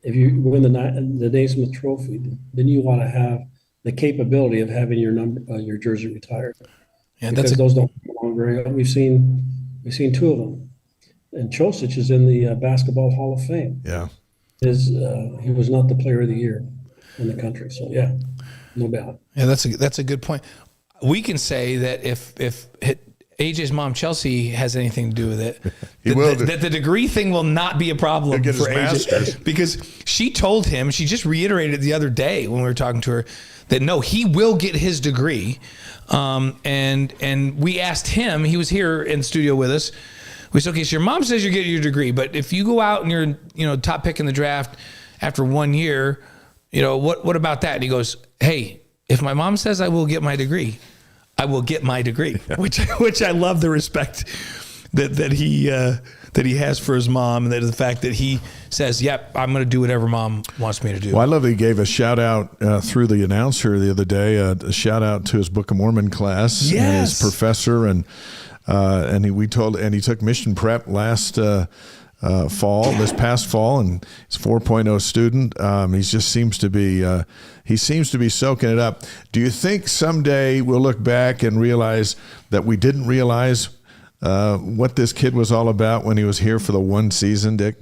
if you win the Naismith Trophy, then you want to have the capability of having your jersey retired. Yeah, because those don't belong very often. We've seen two of them, and Chosic is in the Basketball Hall of Fame. Yeah, he was not the Player of the Year in the country. So yeah, no doubt. Yeah, that's a good point. We can say that if AJ's mom Chelsea has anything to do with it, that the degree thing will not be a problem for AJ, because she told him, she just reiterated the other day when we were talking to her, that no, he will get his degree. And we asked him, he was here in the studio with us. We said, okay, so your mom says you're getting your degree, but if you go out and you're top pick in the draft after 1 year, what about that? And he goes, hey, if my mom says I will get my degree, I will get my degree, which I love the respect that he has for his mom, and that the fact that he says, yep, I'm going to do whatever mom wants me to do. Well, I love that he gave a shout out through the announcer the other day, a shout out to his Book of Mormon class, and his professor, and and he took mission prep this past fall, and he's a 4.0 student. He just seems to be soaking it up. Do you think someday we'll look back and realize that we didn't realize what this kid was all about when he was here for the one season, Dick?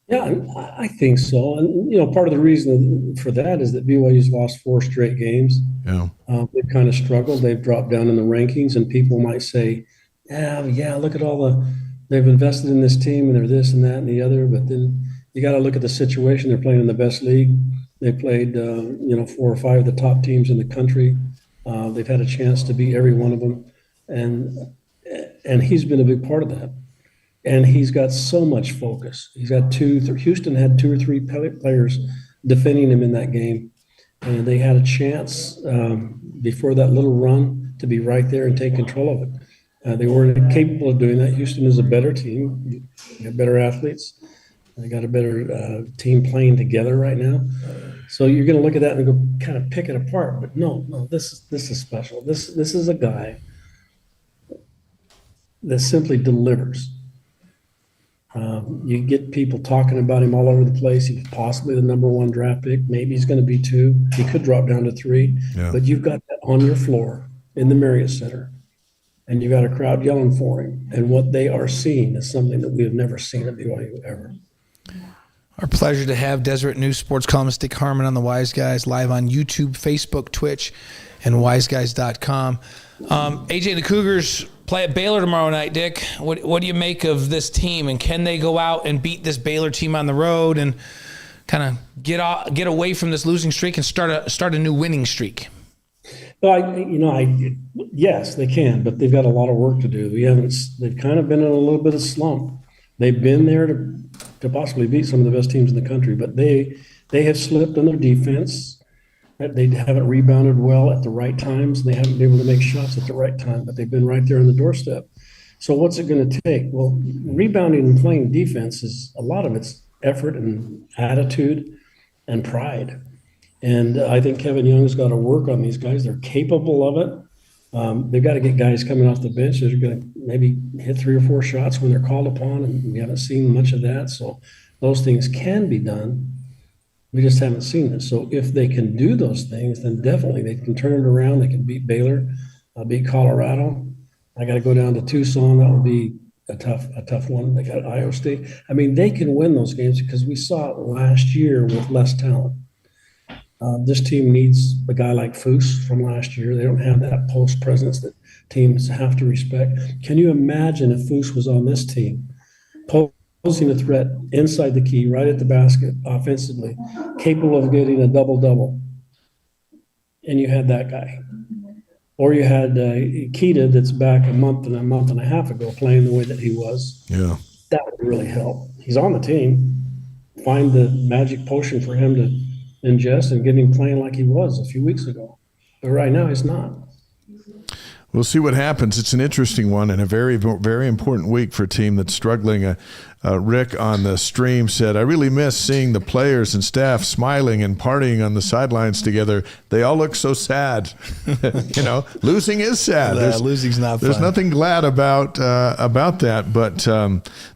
Yeah, I think so. And, part of the reason for that is that BYU's lost 4 straight games. Yeah. They've kind of struggled. They've dropped down in the rankings, and people might say, yeah, look at they've invested in this team and they're this and that and the other. But then you got to look at the situation. They're playing in the best league. They played, 4 or 5 of the top teams in the country. They've had a chance to beat every one of them. And he's been a big part of that. And he's got so much focus. He's got Houston had 2 or 3 players defending him in that game. And they had a chance before that little run to be right there and take control of it. They weren't capable of doing that. Houston is a better team. They have better athletes. They got a better team playing together right now. So you're going to look at that and go kind of pick it apart. But no, this is special. This is a guy that simply delivers. You get people talking about him all over the place. He's possibly the number 1 draft pick. Maybe he's going to be 2. He could drop down to 3. Yeah. But you've got that on your floor in the Marriott Center, and you've got a crowd yelling for him. And what they are seeing is something that we have never seen at BYU ever. Our pleasure to have Deseret News sports columnist Dick Harmon on the Wise Guys, live on YouTube, Facebook, Twitch, and wiseguys.com. AJ, the Cougars play at Baylor tomorrow night, Dick. What do you make of this team, and can they go out and beat this Baylor team on the road and kind of get away from this losing streak and start a new winning streak? Well, yes, they can, but they've got a lot of work to do. They've kind of been in a little bit of slump. They've been there to possibly beat some of the best teams in the country, but they have slipped on their defense. They haven't rebounded well at the right times. They haven't been able to make shots at the right time, but they've been right there on the doorstep. So what's it going to take? Well, rebounding and playing defense is a lot of it's effort and attitude and pride. And I think Kevin Young's got to work on these guys. They're capable of it. They've got to get guys coming off the bench that are going to maybe hit 3 or 4 shots when they're called upon, and we haven't seen much of that. So those things can be done. We just haven't seen it. So if they can do those things, then definitely they can turn it around. They can beat Baylor, beat Colorado. I got to go down to Tucson. That would be a tough one. They got Iowa State. I mean, they can win those games because we saw it last year with less talent. This team needs a guy like Foose from last year. They don't have that post presence that teams have to respect. Can you imagine if Foose was on this team? Posing a threat inside the key, right at the basket, offensively, capable of getting a double-double, and you had that guy. Or you had Keita that's back a month and a half ago playing the way that he was. Yeah. That would really help. He's on the team. Find the magic potion for him to ingest and get him playing like he was a few weeks ago. But right now he's not. We'll see what happens. It's an interesting one and a very, very important week for a team that's struggling. Rick on the stream said, I really miss seeing the players and staff smiling and partying on the sidelines together. They all look so sad. Losing is sad. Losing's not fun. There's nothing glad about that, but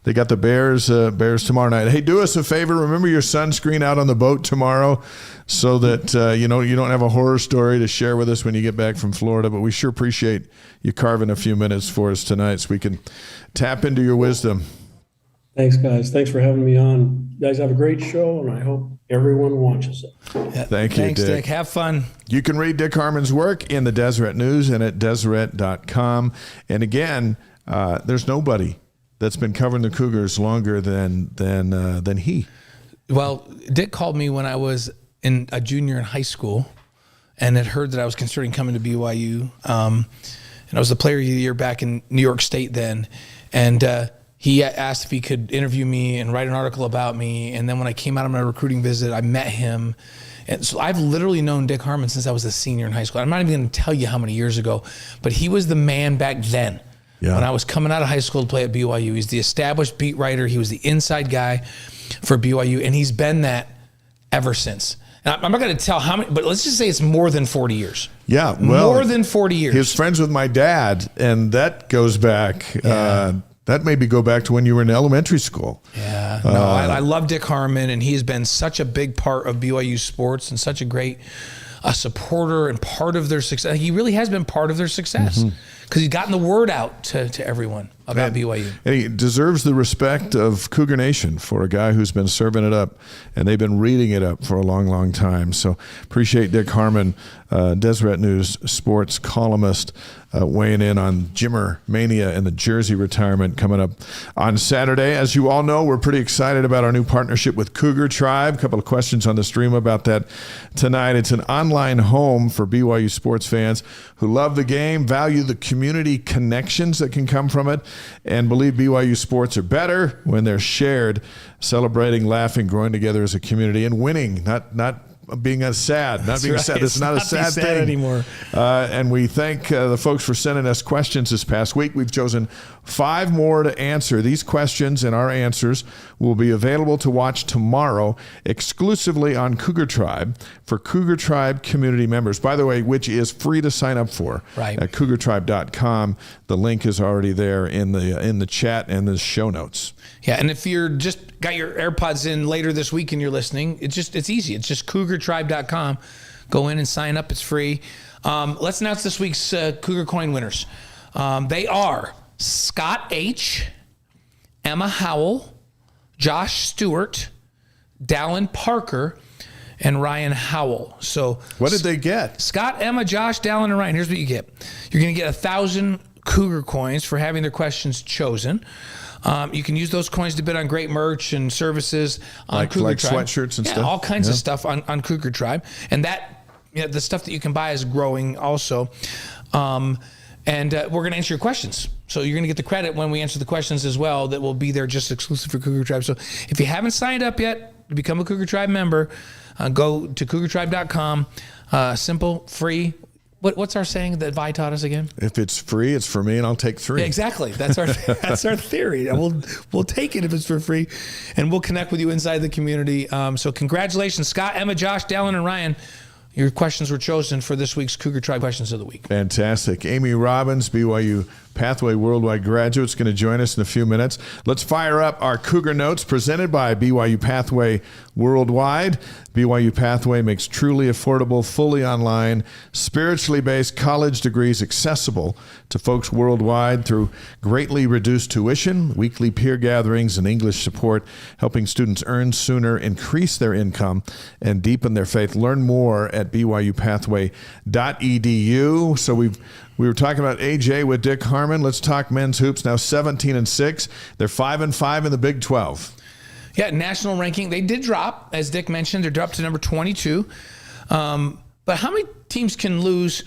they got the Bears tomorrow night. Hey, do us a favor. Remember your sunscreen out on the boat tomorrow so that you don't have a horror story to share with us when you get back from Florida, but we sure appreciate you carving a few minutes for us tonight so we can tap into your wisdom. Thanks, guys. Thanks for having me on. You guys have a great show, and I hope everyone watches it. Yeah, Thanks, Dick. Have fun. You can read Dick Harmon's work in the Deseret News and at Deseret.com. And again, there's nobody that's been covering the Cougars longer than he. Well, Dick called me when I was a junior in high school and had heard that I was considering coming to BYU. And I was the player of the year back in New York State then. And he asked if he could interview me and write an article about me. And then when I came out on my recruiting visit, I met him. And so I've literally known Dick Harmon since I was a senior in high school. I'm not even going to tell you how many years ago, but he was the man back then. Yeah. When I was coming out of high school to play at BYU. He's the established beat writer. He was the inside guy for BYU, and he's been that ever since. And I'm not going to tell how many, but let's just say it's more than 40 years. Yeah, well, more than 40 years. He was friends with my dad, and that goes back. That maybe go back to when you were in elementary school. Yeah, no, I love Dick Harmon, and he's been such a big part of BYU sports and such a great supporter and part of their success. He really has been part of their success because he's gotten the word out to everyone about BYU. And he deserves the respect of Cougar Nation for a guy who's been serving it up, and they've been reading it up for a long, long time. So appreciate Dick Harmon, Deseret News sports columnist, weighing in on Jimmer Mania and the jersey retirement coming up on Saturday. As you all know, we're pretty excited about our new partnership with Cougar Tribe. A couple of questions on the stream about that tonight. It's an online home for BYU sports fans who love the game, value the community connections that can come from it, and believe BYU sports are better when they're shared, celebrating, laughing, growing together as a community, and winning, not being sad. Not being sad. It's not a sad thing anymore. And we thank the folks for sending us questions this past week. We've chosen 5 more to answer. These questions and our answers will be available to watch tomorrow exclusively on Cougar Tribe for Cougar Tribe community members, by the way, which is free to sign up for at cougartribe.com. The link is already there in the chat and the show notes. Yeah, and if you're just got your AirPods in later this week and you're listening, it's easy. It's just cougartribe.com. Go in and sign up. It's free. Let's announce this week's Cougar Coin winners. They are Scott H., Emma Howell, Josh Stewart, Dallin Parker, and Ryan Howell. So what did they get? Scott, Emma, Josh, Dallin, and Ryan. Here's what you get. You're going to get 1,000 Cougar coins for having their questions chosen. You can use those coins to bid on great merch and services on Cougar Tribe. Like sweatshirts and stuff? All kinds of stuff on Cougar Tribe. And that, the stuff that you can buy is growing also. And we're going to answer your questions. So you're going to get the credit when we answer the questions as well that will be there just exclusive for Cougar Tribe. So if you haven't signed up yet to become a Cougar Tribe member, go to cougartribe.com. Simple, free. What's our saying that Vi taught us again? If it's free, it's for me, and I'll take 3. Yeah, exactly. That's our theory. We'll take it if it's for free, and we'll connect with you inside the community. So congratulations, Scott, Emma, Josh, Dallin, and Ryan. Your questions were chosen for this week's Cougar Tribe Questions of the Week. Fantastic. Amy Robbins, BYU-Pathway Worldwide graduate, is going to join us in a few minutes. Let's fire up our Cougar Notes presented by BYU-Pathway Worldwide. BYU-Pathway makes truly affordable, fully online, spiritually based college degrees accessible to folks worldwide through greatly reduced tuition, weekly peer gatherings, and English support, helping students earn sooner, increase their income, and deepen their faith. Learn more at byupathway.edu. So we were talking about AJ with Dick Harmon. Let's talk men's hoops. Now 17-6. They're 5-5 in the Big 12. Yeah, national ranking. They did drop, as Dick mentioned. They're dropped to number 22. But how many teams can lose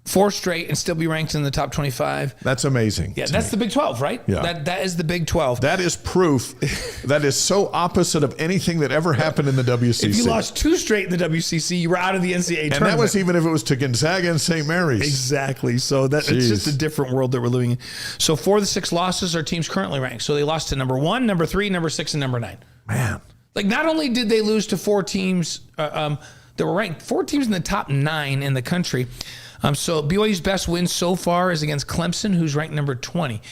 4 straight and still be ranked in the top 25? That's amazing. Yeah, that's the Big 12, right? Yeah. That is the Big 12. That is proof that is so opposite of anything that ever happened in the WCC. If you lost 2 straight in the WCC, you were out of the NCAA tournament. And that was even if it was to Gonzaga and St. Mary's. Exactly. So it's just a different world that we're living in. So 4 of the 6 losses are teams currently ranked. So they lost to number 1, number 3, number 6, and number 9. Man. Like, not only did they lose to 4 teams that were ranked, 4 teams in the top 9 in the country. So BYU's best win so far is against Clemson, who's ranked number 20.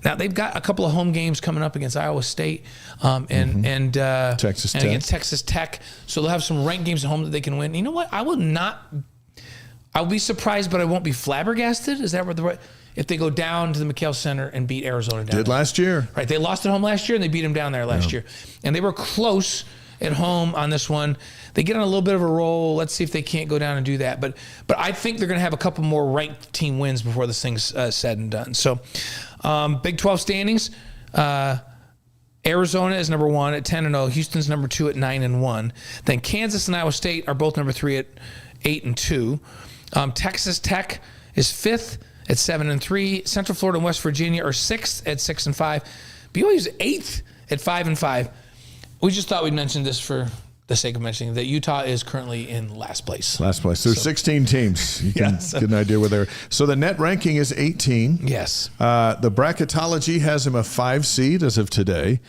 Now they've got a couple of home games coming up against Iowa State and Texas and Tech. against Texas Tech. So they'll have some ranked games at home that they can win. You know what? I'll be surprised, but I won't be flabbergasted. Is that what if they go down to the McCann Center and beat Arizona down Did there? last year. Right. They lost at home last year and they beat them down there last year. And they were close at home on this one. They get on a little bit of a roll. Let's see if they can't go down and do that. But I think they're going to have a couple more ranked team wins before this thing's said and done. So Big 12 standings, Arizona is number 1 at 10-0. Houston's number 2 at 9-1. Then Kansas and Iowa State are both number 3 at 8-2. Texas Tech is 5th at 7-3. Central Florida and West Virginia are 6th at 6-5. BYU's 8th at 5-5. We just thought we'd mention this for the sake of mentioning that Utah is currently in last place. There's 16 teams. You can get an idea where they're. So the net ranking is 18. Yes. The bracketology has him a 5 seed as of today.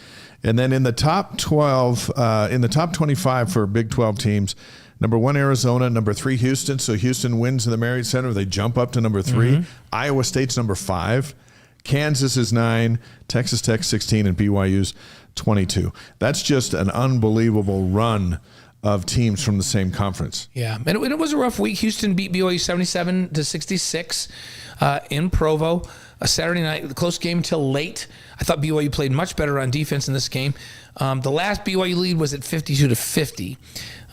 And then in the top 12, in the top 25 for Big 12 teams, Number 1, Arizona. Number 3, Houston. So Houston wins in the Marriott Center. They jump up to number 3. Iowa State's number 5. Kansas is 9. Texas Tech 16, and BYU's 22. That's just an unbelievable run of teams from the same conference. Yeah, and it was a rough week. Houston beat BYU 77-66 in Provo. A Saturday night, the close game till late. I thought BYU played much better on defense in this game. The last BYU lead was at 52-50.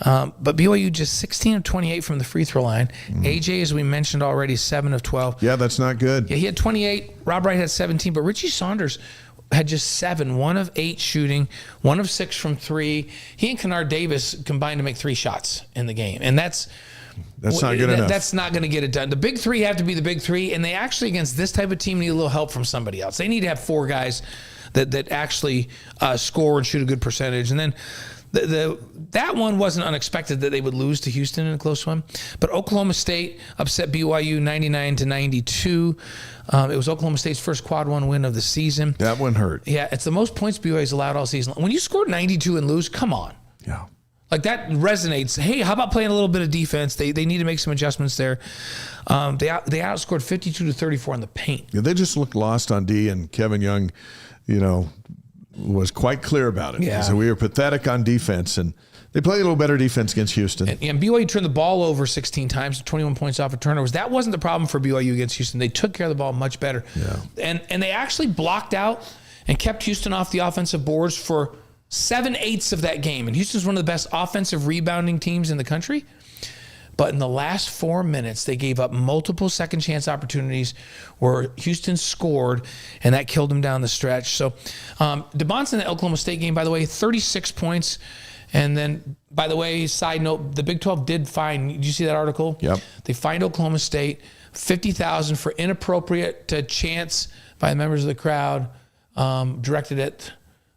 But BYU just 16 of 28 from the free throw line. AJ, as we mentioned already, 7 of 12. Yeah, that's not good. Yeah, he had 28. Rob Wright had 17, but Richie Saunders had just 7, 1 of 8 shooting, 1 of 6 from 3. He and Kennard Davis combined to make 3 shots in the game, and that's not good enough. That's not going to get it done. The big 3 have to be the big 3, and they actually, against this type of team, need a little help from somebody else. They need to have 4 guys that actually score and shoot a good percentage. And then that one wasn't unexpected that they would lose to Houston in a close one. But Oklahoma State upset BYU 99-92. It was Oklahoma State's first quad 1 win of the season. That one hurt. Yeah, it's the most points BYU's allowed all season. When you score 92 and lose, come on. Yeah. Like, that resonates. Hey, how about playing a little bit of defense? They need to make some adjustments there. They outscored 52-34 in the paint. Yeah, they just looked lost on D, and Kevin Young, was quite clear about it. Yeah. So we were pathetic on defense, and they played a little better defense against Houston. And BYU turned the ball over 16 times, 21 points off of turnovers. That wasn't the problem for BYU against Houston. They took care of the ball much better. Yeah. And they actually blocked out and kept Houston off the offensive boards for 7/8 of that game. And Houston's one of the best offensive rebounding teams in the country. But in the last 4 minutes, they gave up multiple second chance opportunities where Houston scored, and that killed them down the stretch. So DeBon's in the Oklahoma State game, by the way, 36 points. And then, by the way, side note, the Big 12 did fine. Did you see that article? Yep. They fined Oklahoma State $50,000 for inappropriate chants by members of the crowd directed at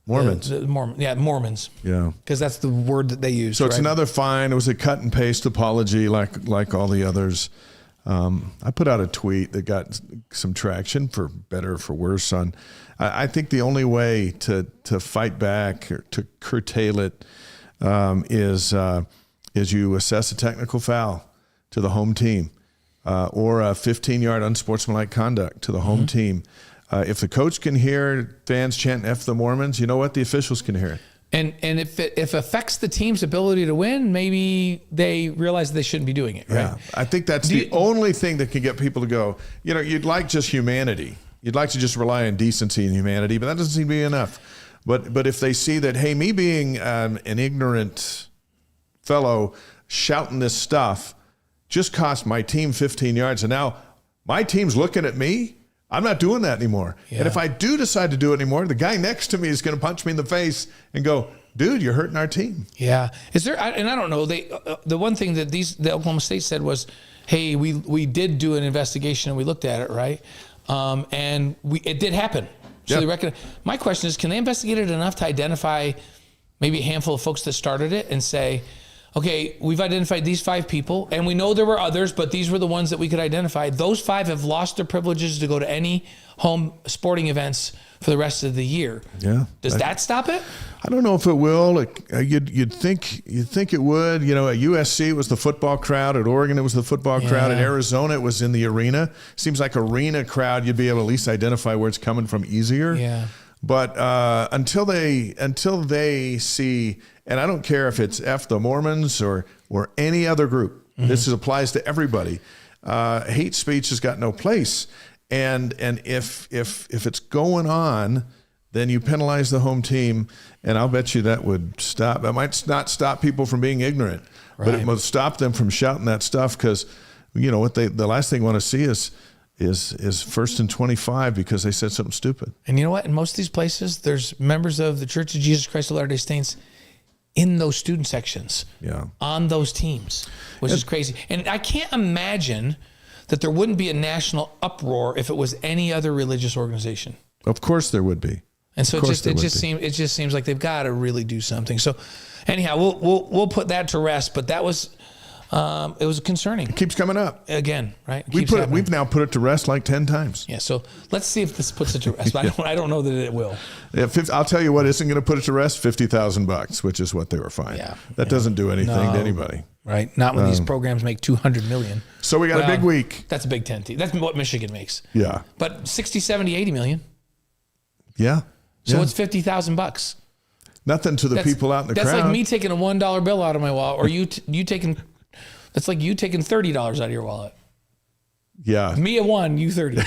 Mormons. Mormons. Yeah. Because that's the word that they use. So it's another fine. It was a cut and paste apology like all the others. I put out a tweet that got some traction, for better or for worse. I think the only way to fight back or to curtail it is you assess a technical foul to the home team or a 15-yard unsportsmanlike conduct to the home team. If the coach can hear fans chanting F the Mormons, you know what? The officials can hear it. And if it affects the team's ability to win, maybe they realize they shouldn't be doing it, right? Yeah, I think that's the only thing that can get people to go, you'd like just humanity. You'd like to just rely on decency and humanity, but that doesn't seem to be enough. But if they see that, hey, me being an ignorant fellow shouting this stuff just cost my team 15 yards, and now my team's looking at me, I'm not doing that anymore. Yeah. And if I do decide to do it anymore, the guy next to me is going to punch me in the face and go, dude, you're hurting our team. Yeah. Is there, and I don't know, the one thing that the Oklahoma State said was, hey, we did do an investigation and we looked at it, right? And it did happen. So they recognize. My question is, can they investigate it enough to identify maybe a handful of folks that started it and say, okay, we've identified these 5 people, and we know there were others, but these were the ones that we could identify. Those 5 have lost their privileges to go to any home sporting events for the rest of the year. Yeah. Does that stop it? I don't know if it will. You'd think it would. At USC it was the football crowd. At Oregon it was the football crowd. At Arizona it was in the arena. Seems like arena crowd you'd be able to at least identify where it's coming from easier. Yeah. But until they see, and I don't care if it's F the Mormons or any other group, this applies to everybody. Hate speech has got no place, and if it's going on, then you penalize the home team, and I'll bet you that would stop. It might not stop people from being ignorant, but it must stop them from shouting that stuff, because what the last thing they want to see is 1st and 25 because they said something stupid. And you know what? In most of these places, there's members of the Church of Jesus Christ of Latter-day Saints in those student sections, on those teams, which is crazy. And I can't imagine that there wouldn't be a national uproar if it was any other religious organization. Of course there would be. And so it just seems like they've got to really do something. So anyhow, we'll put that to rest. But that was it was concerning. It keeps coming up again, right? We've now put it to rest like 10 times. Yeah. So let's see if this puts it to rest. But I don't know that it will. Yeah, I'll tell you what isn't going to put it to rest: $50,000, which is what they were fined. Yeah. That doesn't do anything to anybody. right? Not when these programs make $200 million. So we got a big week. That's a Big Ten team. That's what Michigan makes. Yeah. But 60, 70, 80 million. Yeah. So it's $50,000. Nothing to the people out in the crowd. That's like me taking a $1 bill out of my wallet, or you taking. That's like you taking $30 out of your wallet. Yeah. Me at 1, you 30.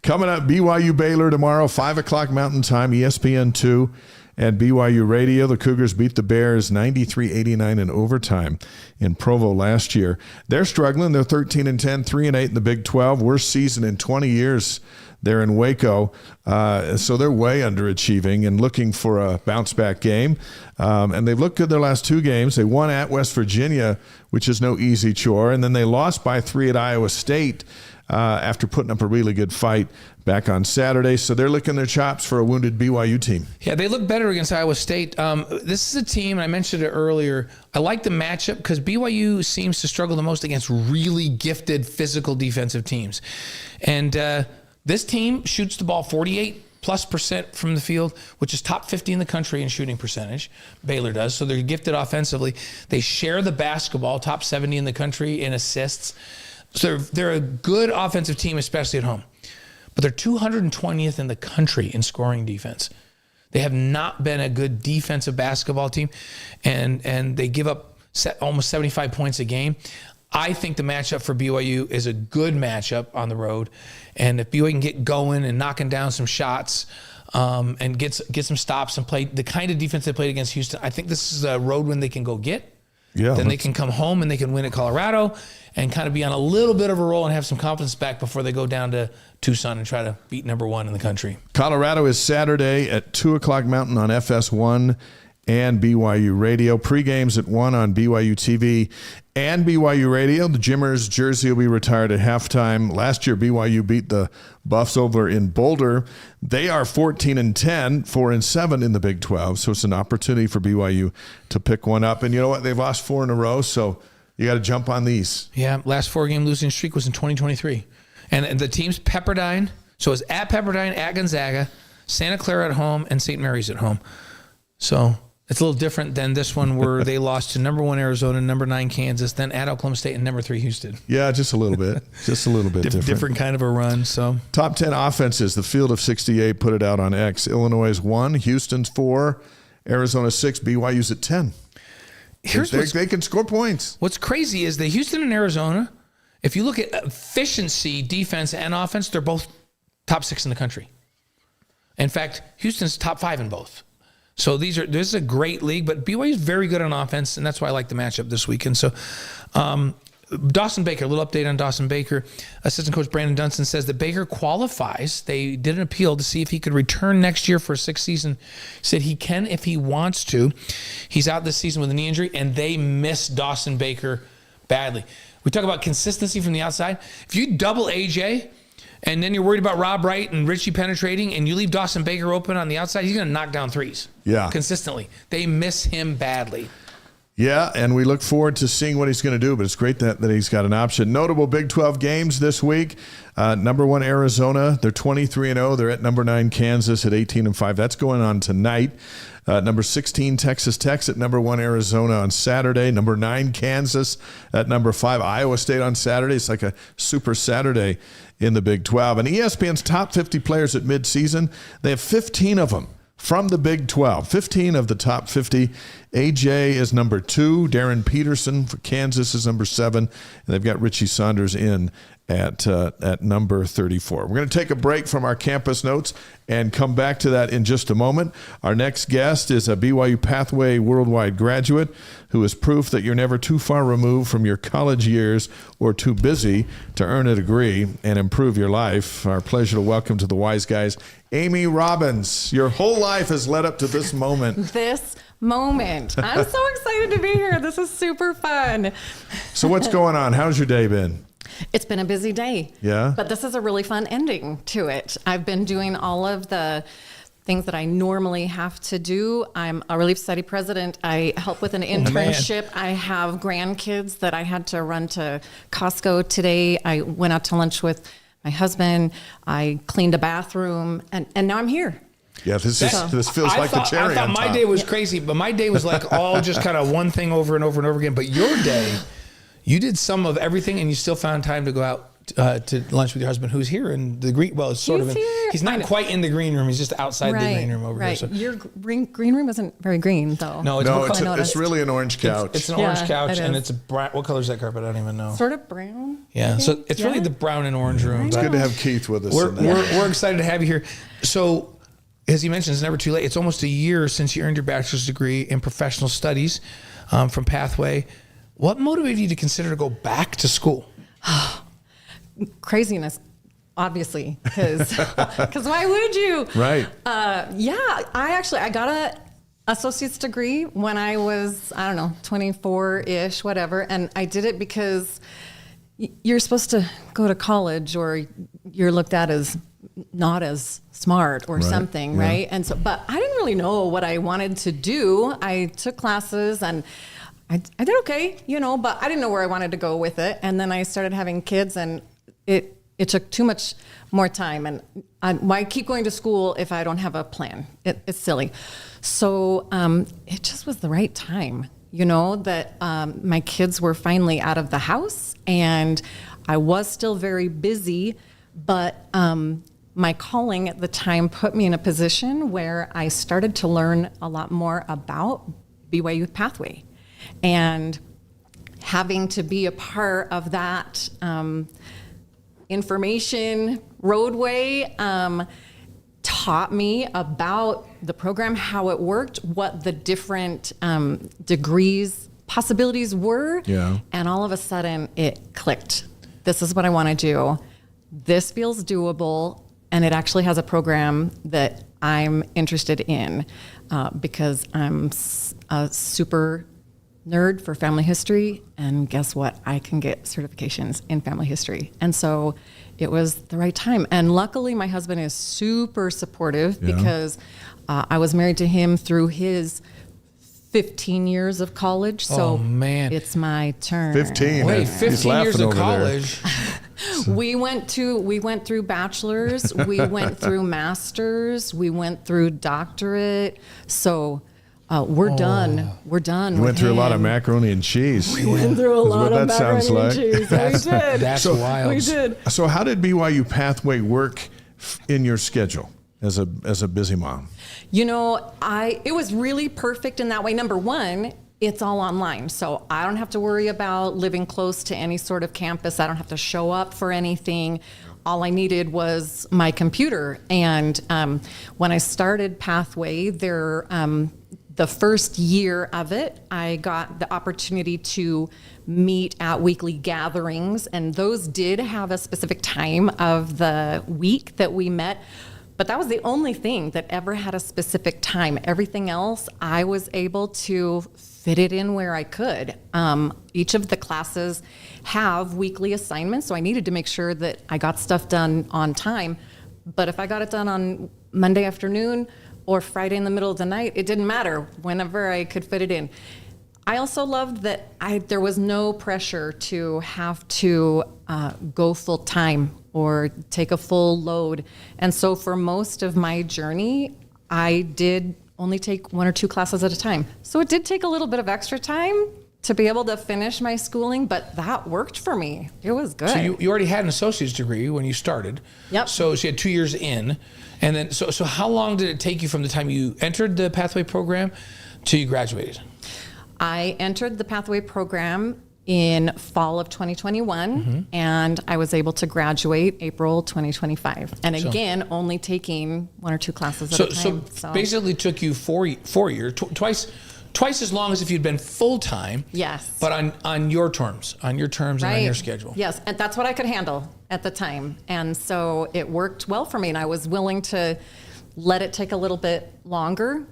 Coming up, BYU Baylor tomorrow, 5 o'clock Mountain Time, ESPN 2 and BYU Radio. The Cougars beat the Bears 93-89 in overtime in Provo last year. They're struggling. They're 13-10, 3-8 in the Big 12. Worst season in 20 years. They're in Waco, so they're way underachieving and looking for a bounce-back game. And they've looked good their last 2 games. They won at West Virginia, which is no easy chore, and then they lost by 3 at Iowa State after putting up a really good fight back on Saturday. So they're licking their chops for a wounded BYU team. Yeah, they look better against Iowa State. This is a team, and I mentioned it earlier, I like the matchup because BYU seems to struggle the most against really gifted physical defensive teams. And this team shoots the ball 48+% from the field, which is top 50 in the country in shooting percentage. Baylor does. So they're gifted offensively. They share the basketball, top 70 in the country in assists. So they're a good offensive team, especially at home. But they're 220th in the country in scoring defense. They have not been a good defensive basketball team, and they give up almost 75 points a game. I think the matchup for BYU is a good matchup on the road. And if BYU can get going and knocking down some shots and get some stops and play the kind of defense they played against Houston, I think this is a road win they can go get. Yeah. Then they can come home and they can win at Colorado and kind of be on a little bit of a roll and have some confidence back before they go down to Tucson and try to beat number 1 in the country. Colorado is Saturday at 2 o'clock Mountain on FS1 and BYU Radio. Pre-games at 1 on BYU TV and BYU Radio. The Jimmers jersey will be retired at halftime. Last year, BYU beat the Buffs over in Boulder. They are 14-10, 4-7 in the Big 12. So it's an opportunity for BYU to pick one up. And you know what? They've lost 4 in a row, so you got to jump on these. Yeah, last 4-game losing streak was in 2023. And the team's Pepperdine. So it's at Pepperdine, at Gonzaga, Santa Clara at home, and St. Mary's at home. So it's a little different than this one where they lost to number 1 Arizona, number 9 Kansas, then at Oklahoma State, and number 3 Houston. Yeah, just a little bit. Just a little bit different. Different kind of a run. So top 10 offenses. The Field of 68 put it out on X. Illinois is 1, Houston's 4, Arizona 6, BYU's at 10. They can score points. What's crazy is the Houston and Arizona, if you look at efficiency, defense, and offense, they're both top 6 in the country. In fact, Houston's top 5 in both. So this is a great league, but BYU is very good on offense, and that's why I like the matchup this weekend. So Dawson Baker, a little update on Dawson Baker. Assistant coach Brandon Dunston says that Baker qualifies. They did an appeal to see if he could return next year for a 6th season. Said he can if he wants to. He's out this season with a knee injury, and they miss Dawson Baker badly. We talk about consistency from the outside. If you double AJ, and then you're worried about Rob Wright and Richie penetrating, and you leave Dawson Baker open on the outside, he's going to knock down threes. Yeah. Consistently. They miss him badly. Yeah, and we look forward to seeing what he's going to do, but it's great that he's got an option. Notable Big 12 games this week. Number 1, Arizona. They're 23-0. They're at number 9, Kansas at 18-5. That's going on tonight. Number 16, Texas Tech at number 1, Arizona on Saturday. Number 9, Kansas at number 5, Iowa State on Saturday. It's like a super Saturday in the Big 12. And ESPN's top 50 players at midseason, they have 15 of them from the Big 12. 15 of the top 50. AJ is number 2. Darren Peterson for Kansas is number 7. And they've got Richie Saunders in at number 34. We're going to take a break from our campus notes and come back to that in just a moment. Our next guest is a BYU-Pathway worldwide graduate who is proof that you're never too far removed from your college years or too busy to earn a degree and improve your life. Our pleasure to welcome to the Wise Guys, Amy Robbins. Your whole life has led up to this moment. This moment. I'm so excited to be here. This is super fun. So what's going on? How's your day been? It's been a busy day. Yeah. But this is a really fun ending to it. I've been doing all of the things that I normally have to do. I'm a Relief Society president. I help with an internship. I have grandkids that I had to run to Costco today. I went out to lunch with my husband. I cleaned a bathroom, and now I'm here. Yeah, this feels like the cherry I thought on my top. day was crazy, but my day was like all just kind of one thing over and over and over again. But your day, you did some of everything, and you still found time to go out to lunch with your husband, who's here in the green. Well, it's sort of. He's not quite in the green room. He's just outside the green room over here. So. Your green room isn't very green, though. No, it's really an orange couch. It's an orange couch, and it's a brown. What color is that carpet? I don't even know. Sort of brown. Yeah, so it's really the brown and orange room. It's good to have Keith with us. We're excited to have you here. So, as you mentioned, it's never too late. It's almost a year since you earned your bachelor's degree in professional studies from Pathway. What motivated you to consider to go back to school? Craziness, obviously, because why would you? Right. I got a associate's degree when I was, 24-ish, whatever. And I did it because you're supposed to go to college or you're looked at as not as smart or something, right? And so, but I didn't really know what I wanted to do. I took classes and I did okay, but I didn't know where I wanted to go with it. And then I started having kids and it took too much more time. And why keep going to school if I don't have a plan? It's silly. So it just was the right time, that my kids were finally out of the house and I was still very busy, but my calling at the time put me in a position where I started to learn a lot more about BYU-Pathway. And having to be a part of that information roadway taught me about the program, how it worked, what the different degrees possibilities were. Yeah. And all of a sudden it clicked. This is what I want to do. This feels doable. And it actually has a program that I'm interested in because I'm a super nerd for family history. And guess what? I can get certifications in family history. And so it was the right time. And luckily, my husband is super supportive because I was married to him through his 15 years of college. So it's my turn. 15. Wait, 15 years of college. We went through bachelor's, we went through master's, we went through doctorate. So we're done. We're done. We went through a lot of macaroni and cheese. We went through a lot of macaroni and cheese. We did. That's wild. We did. So how did BYU Pathway work in your schedule as a busy mom? It was really perfect in that way. Number one, it's all online. So I don't have to worry about living close to any sort of campus. I don't have to show up for anything. All I needed was my computer. And when I started Pathway, the first year of it, I got the opportunity to meet at weekly gatherings. And those did have a specific time of the week that we met. But that was the only thing that ever had a specific time. Everything else, I was able to fit it in where I could. Each of the classes have weekly assignments, so I needed to make sure that I got stuff done on time. But if I got it done on Monday afternoon or Friday in the middle of the night, it didn't matter, whenever I could fit it in. I also loved that there was no pressure to have to go full time or take a full load. And so for most of my journey, I did only take 1 or 2 classes at a time. So it did take a little bit of extra time to be able to finish my schooling, but that worked for me. It was good. So you already had an associate's degree when you started. Yep. So you had 2 years in. And then, so how long did it take you from the time you entered the Pathway program till you graduated? I entered the Pathway program in fall of 2021, and I was able to graduate April 2025. And again, only taking 1 or 2 classes at a time. So basically took you 4 years, twice as long as if you'd been full-time. Yes. But on your terms, and on your schedule. Yes, and that's what I could handle at the time. And so it worked well for me, and I was willing to let it take a little bit longer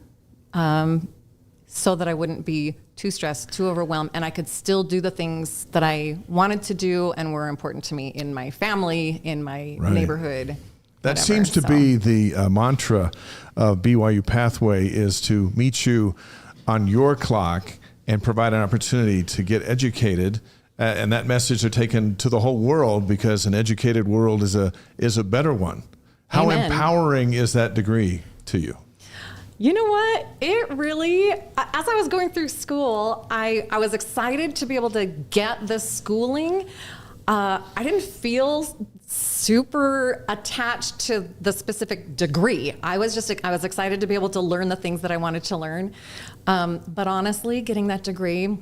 so that I wouldn't be too stressed, too overwhelmed, and I could still do the things that I wanted to do and were important to me in my family, in my neighborhood. That seems to be the mantra of BYU Pathway, is to meet you on your clock and provide an opportunity to get educated. And that message are taken to the whole world, because an educated world is a better one. How empowering is that degree to you? You know what? It really, as I was going through school, I was excited to be able to get this schooling. I didn't feel super attached to the specific degree. I was excited to be able to learn the things that I wanted to learn. But honestly, getting that degree,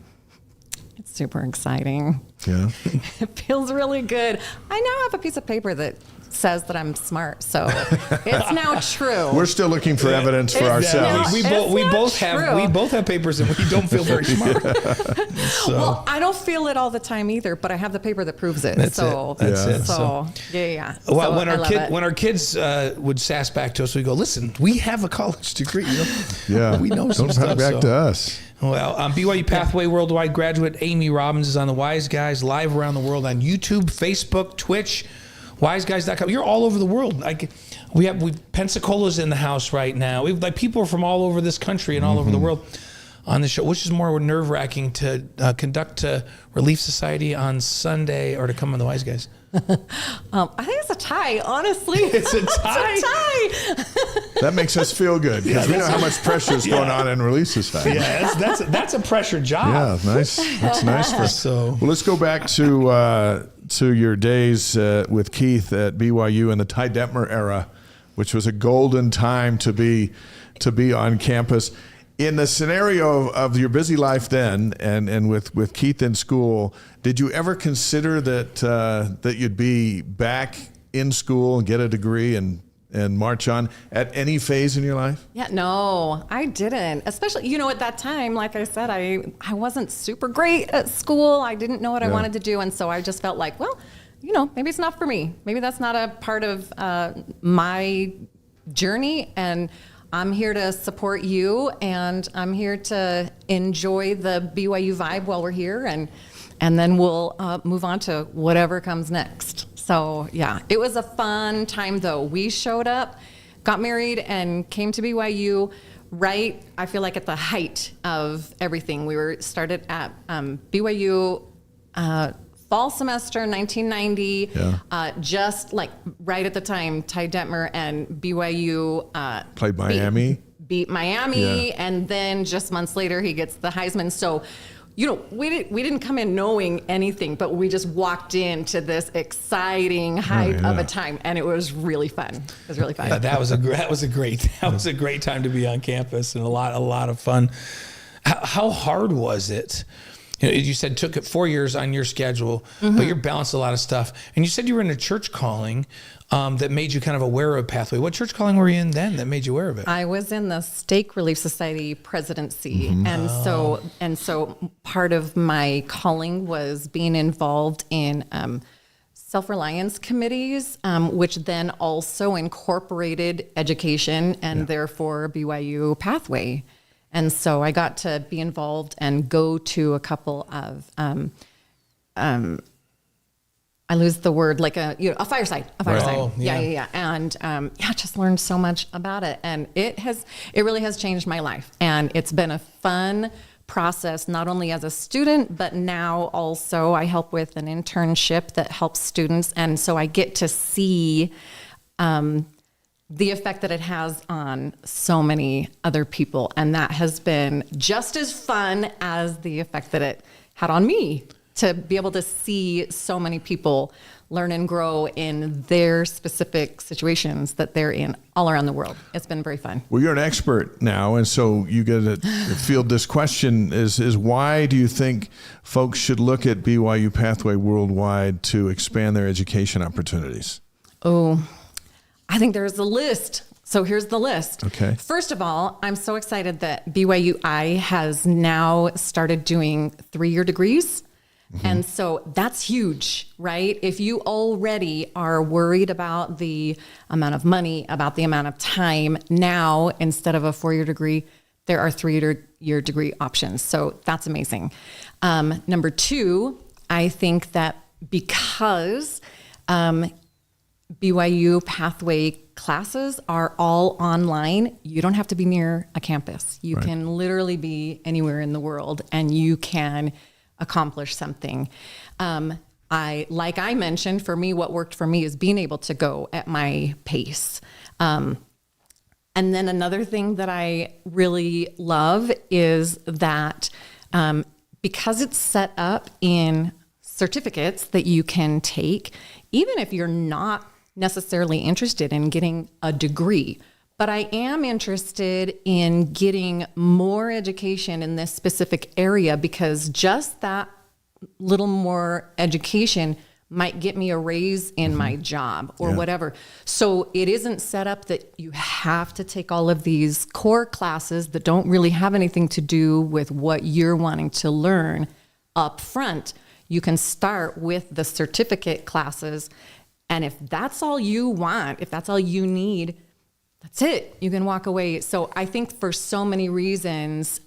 it's super exciting. Yeah. It feels really good. I now have a piece of paper that says that I'm smart, so it's now true. We're still looking for evidence for ourselves. We both have papers and we don't feel very smart. So. Well, I don't feel it all the time either, but I have the paper that proves it. That's it. So yeah. Well, So when our kids would sass back to us, we go, listen, we have a college degree. Yeah. We know some Don't stuff. talk back to us. Well, BYU-Pathway Worldwide graduate Amy Robbins is on the Wise Guys live around the world on YouTube, Facebook, Twitch, wiseguys.com. You're all over the world. We Pensacola's in the house right now. We've people from all over this country and all over the world on the show. Which is more nerve-wracking, to conduct a Relief Society on Sunday or to come on the Wise Guys? I think it's a tie, honestly. It's a tie? It's a tie. That makes us feel good because we know how much pressure is going on in Relief Society. Yeah, that's a pressure job. Yeah, nice. That's nice. Well, let's go back to your days with Keith at BYU in the Ty Detmer era, which was a golden time to be on campus. In the scenario of your busy life then, and with Keith in school, did you ever consider that you'd be back in school and get a degree and march on at any phase in your life? Yeah, no, I didn't. Especially, at that time, like I said, I wasn't super great at school. I didn't know what I wanted to do. And so I just felt like, well, maybe it's not for me. Maybe that's not a part of my journey. And I'm here to support you, and I'm here to enjoy the BYU vibe while we're here. And then we'll move on to whatever comes next. So yeah, it was a fun time though. We showed up, got married, and came to BYU right, I feel like at the height of everything. We were started at BYU fall semester 1990, just like right at the time Ty Detmer and BYU played Miami. Beat Miami, and then just months later he gets the Heisman. So we didn't come in knowing anything, but we just walked into this exciting height of a time, and it was really fun. It was really fun. Yeah, that was a great time to be on campus, and a lot of fun. How hard was it? You said took it 4 years on your schedule, but you're balanced a lot of stuff. And you said you were in a church calling that made you kind of aware of Pathway. What church calling were you in then that made you aware of it? I was in the Stake Relief Society presidency. And so part of my calling was being involved in self-reliance committees, which then also incorporated education and therefore BYU-Pathway. And so I got to be involved and go to a couple of, I lose the word, like a fireside. Oh, Yeah. And just learned so much about it. And it really has changed my life. And it's been a fun process, not only as a student, but now also I help with an internship that helps students. And so I get to see the effect that it has on so many other people. And that has been just as fun as the effect that it had on me, to be able to see so many people learn and grow in their specific situations that they're in all around the world. It's been very fun. Well, you're an expert now, and so you get to field this question is why do you think folks should look at BYU Pathway Worldwide to expand their education opportunities? Oh, I think there's a list. So here's the list. Okay. First of all, I'm so excited that BYU-I has now started doing 3-year degrees. And so that's huge, right? If you already are worried about the amount of money, about the amount of time, now instead of a 4-year degree, there are 3-year degree options. So that's amazing. Number 2, I think that because BYU Pathway classes are all online, you don't have to be near a campus. You can literally be anywhere in the world, and you can accomplish something. Like I mentioned, for me, what worked for me is being able to go at my pace. And And then another thing that I really love is that because it's set up in certificates that you can take, even if you're not necessarily interested in getting a degree, but I am interested in getting more education in this specific area, because just that little more education might get me a raise in my job or whatever. So it isn't set up that you have to take all of these core classes that don't really have anything to do with what you're wanting to learn up front. You can start with the certificate classes. And if that's all you want, if that's all you need, that's it. You can walk away. So I think for so many reasons,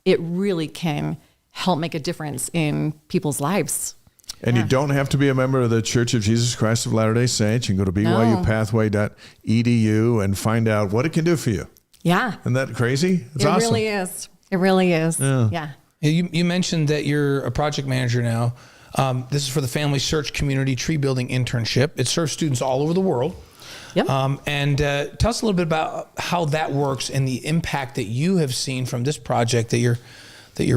it really can help make a difference in people's lives. And you don't have to be a member of the Church of Jesus Christ of Latter-day Saints. You can go to BYU-Pathway.edu and find out what it can do for you. Yeah. Isn't that crazy? It's awesome. It really is. It really is. Yeah. You mentioned that you're a project manager now. This is for the Family Search Community Tree Building Internship. It serves students all over the world. Yep. And tell us a little bit about how that works and the impact that you have seen from this project that you're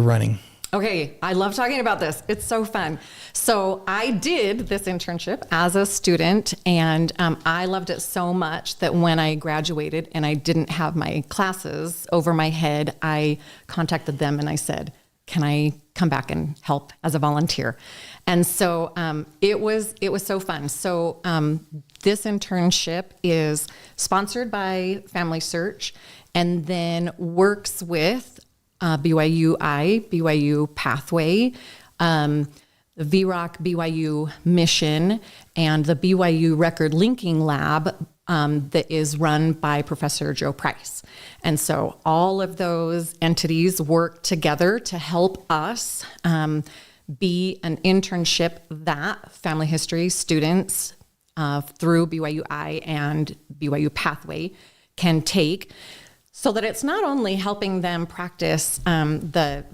running. Okay, I love talking about this. It's so fun. So I did this internship as a student, and I loved it so much that when I graduated and I didn't have my classes over my head, I contacted them and I said, can I come back and help as a volunteer? And so it was so fun. So this internship is sponsored by Family Search and then works with BYU-Pathway, the VROC BYU mission, and the BYU Record Linking Lab that is run by Professor Joe Price. And so all of those entities work together to help us be an internship that family history students through BYU-I and BYU-Pathway can take, so that it's not only helping them practice the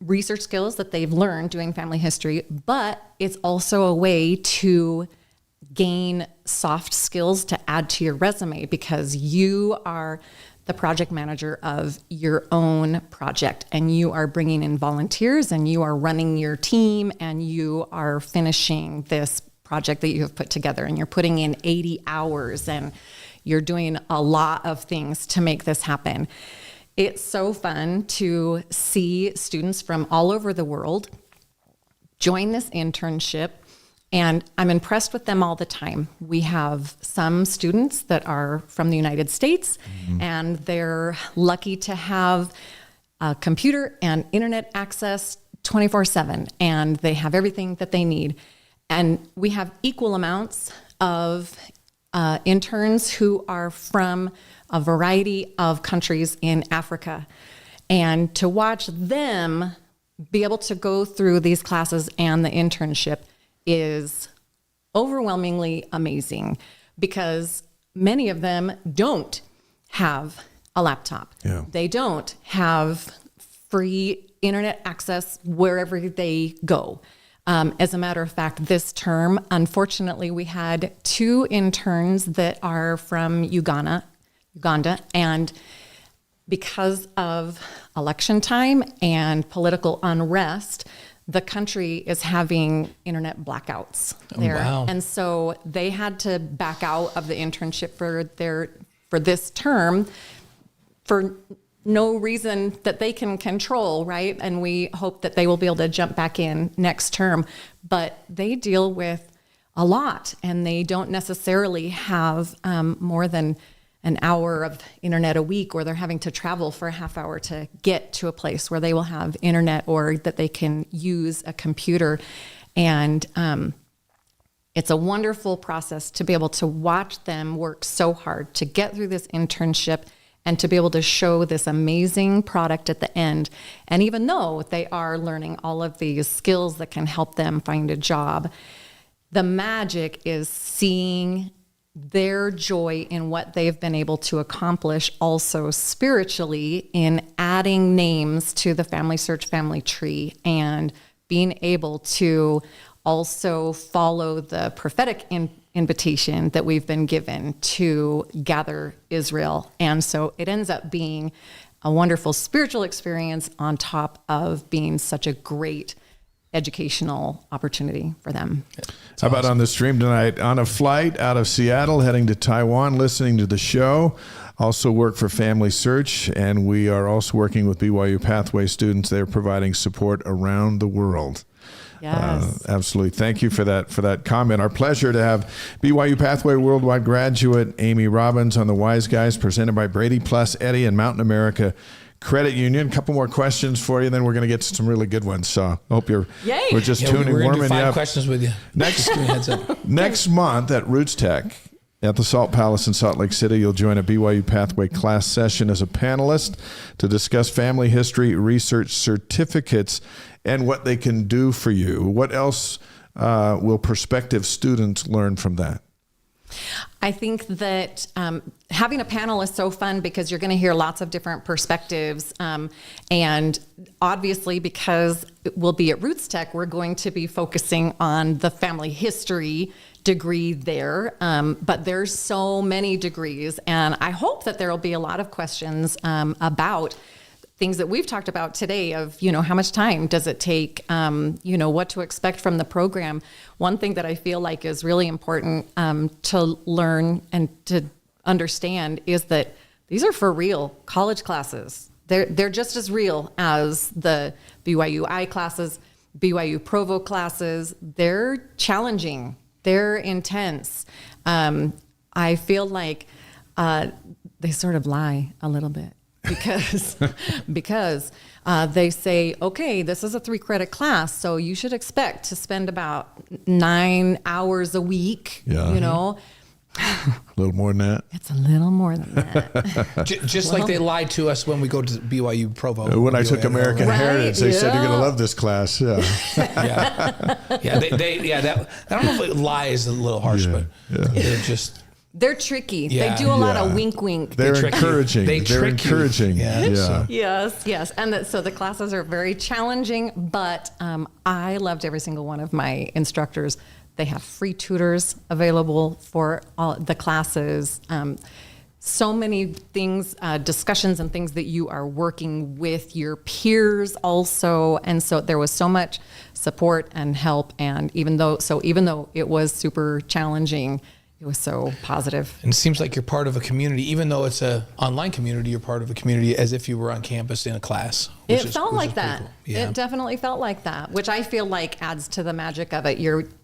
research skills that they've learned doing family history, but it's also a way to gain soft skills to add to your resume, because you are the project manager of your own project and you are bringing in volunteers and you are running your team and you are finishing this project that you have put together, and you're putting in 80 hours and you're doing a lot of things to make this happen. It's so fun to see students from all over the world join this internship, and I'm impressed with them all the time. We have some students that are from the United States, and they're lucky to have a computer and internet access 24/7, and they have everything that they need. And we have equal amounts of interns who are from a variety of countries in Africa. And to watch them be able to go through these classes and the internship is overwhelmingly amazing, because many of them don't have a laptop. Yeah. They don't have free internet access wherever they go. As a matter of fact, this term, unfortunately, we had 2 interns that are from Uganda, and because of election time and political unrest, the country is having internet blackouts there. Oh, wow. And so they had to back out of the internship for this term for no reason that they can control, right? And we hope that they will be able to jump back in next term. But they deal with a lot, and they don't necessarily have more than an hour of internet a week, or they're having to travel for a half hour to get to a place where they will have internet or that they can use a computer. And it's a wonderful process to be able to watch them work so hard to get through this internship and to be able to show this amazing product at the end. And even though they are learning all of these skills that can help them find a job, the magic is seeing their joy in what they've been able to accomplish also spiritually in adding names to the Family Search family tree and being able to also follow the prophetic invitation that we've been given to gather Israel. And so it ends up being a wonderful spiritual experience on top of being such a great educational opportunity for them. How about on the stream tonight? On a flight out of Seattle, heading to Taiwan, listening to the show. Also work for Family Search, and we are also working with BYU-Pathway students. They're providing support around the world. Yes. Absolutely. Thank you for that comment. Our pleasure to have BYU-Pathway Worldwide graduate Amy Robbins on the Wise Guys, presented by Brady Plus Eddie and Mountain America Credit Union. A couple more questions for you, then we're going to get to some really good ones. So I hope we're just tuning, we're warming do 5 you up. questions with you. Next, give me a heads up. Next month at Roots Tech at the Salt Palace in Salt Lake City, you'll join a BYU Pathway class session as a panelist to discuss family history research certificates and what they can do for you. What else will prospective students learn from that? I think that having a panel is so fun because you're going to hear lots of different perspectives. And obviously, because we'll be at Roots Tech, we're going to be focusing on the family history degree there. But there's so many degrees. And I hope that there will be a lot of questions about things that we've talked about today of, how much time does it take, what to expect from the program. One thing that I feel like is really important to learn and to understand is that these are for real college classes. They're just as real as the BYU-I classes, BYU Provo classes. They're challenging. They're intense. I feel like they sort of lie a little bit. Because they say, okay, this is a 3-credit class, so you should expect to spend about 9 hours a week, A little more than that. It's a little more than that. Just like they lied to us when we go to BYU Provo. When I took American Heritage, they said, you're going to love this class. Yeah. I don't know if lie is a little harsh, but they're just... They're tricky. Yeah. They do a lot of wink, wink. They're encouraging. They're encouraging. Yeah. Yes. And so the classes are very challenging, but I loved every single one of my instructors. They have free tutors available for all the classes. So many things, discussions and things that you are working with your peers also. And so there was so much support and help. And even though it was super challenging, it was so positive. And it seems like you're part of a community, even though it's an online community, you're part of a community as if you were on campus in a class. It felt like that. Cool. Yeah. It definitely felt like that, which I feel like adds to the magic of it.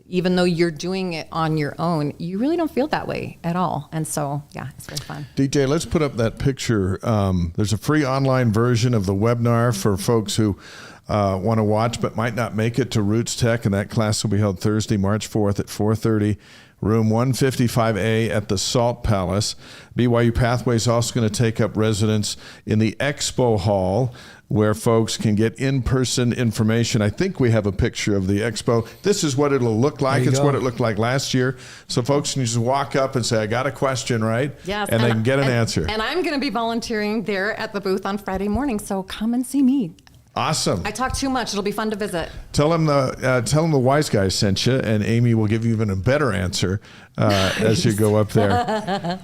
Even though you're doing it on your own, you really don't feel that way at all. And so, it's very fun. DJ, let's put up that picture. There's a free online version of the webinar for folks who want to watch but might not make it to Roots Tech, and that class will be held Thursday, March 4th at 4:30. Room 155A at the Salt Palace. BYU Pathway is also going to take up residence in the Expo Hall, where folks can get in-person information. I think we have a picture of the Expo. This is what it'll look like. It's what it looked like last year. So folks can just walk up and say, I got a question, right? Yes. And they can get an answer. And I'm going to be volunteering there at the booth on Friday morning, so come and see me. Awesome. I talk too much. It'll be fun to visit. Tell them the Wise Guys sent you, and Amy will give you even a better answer as you go up there.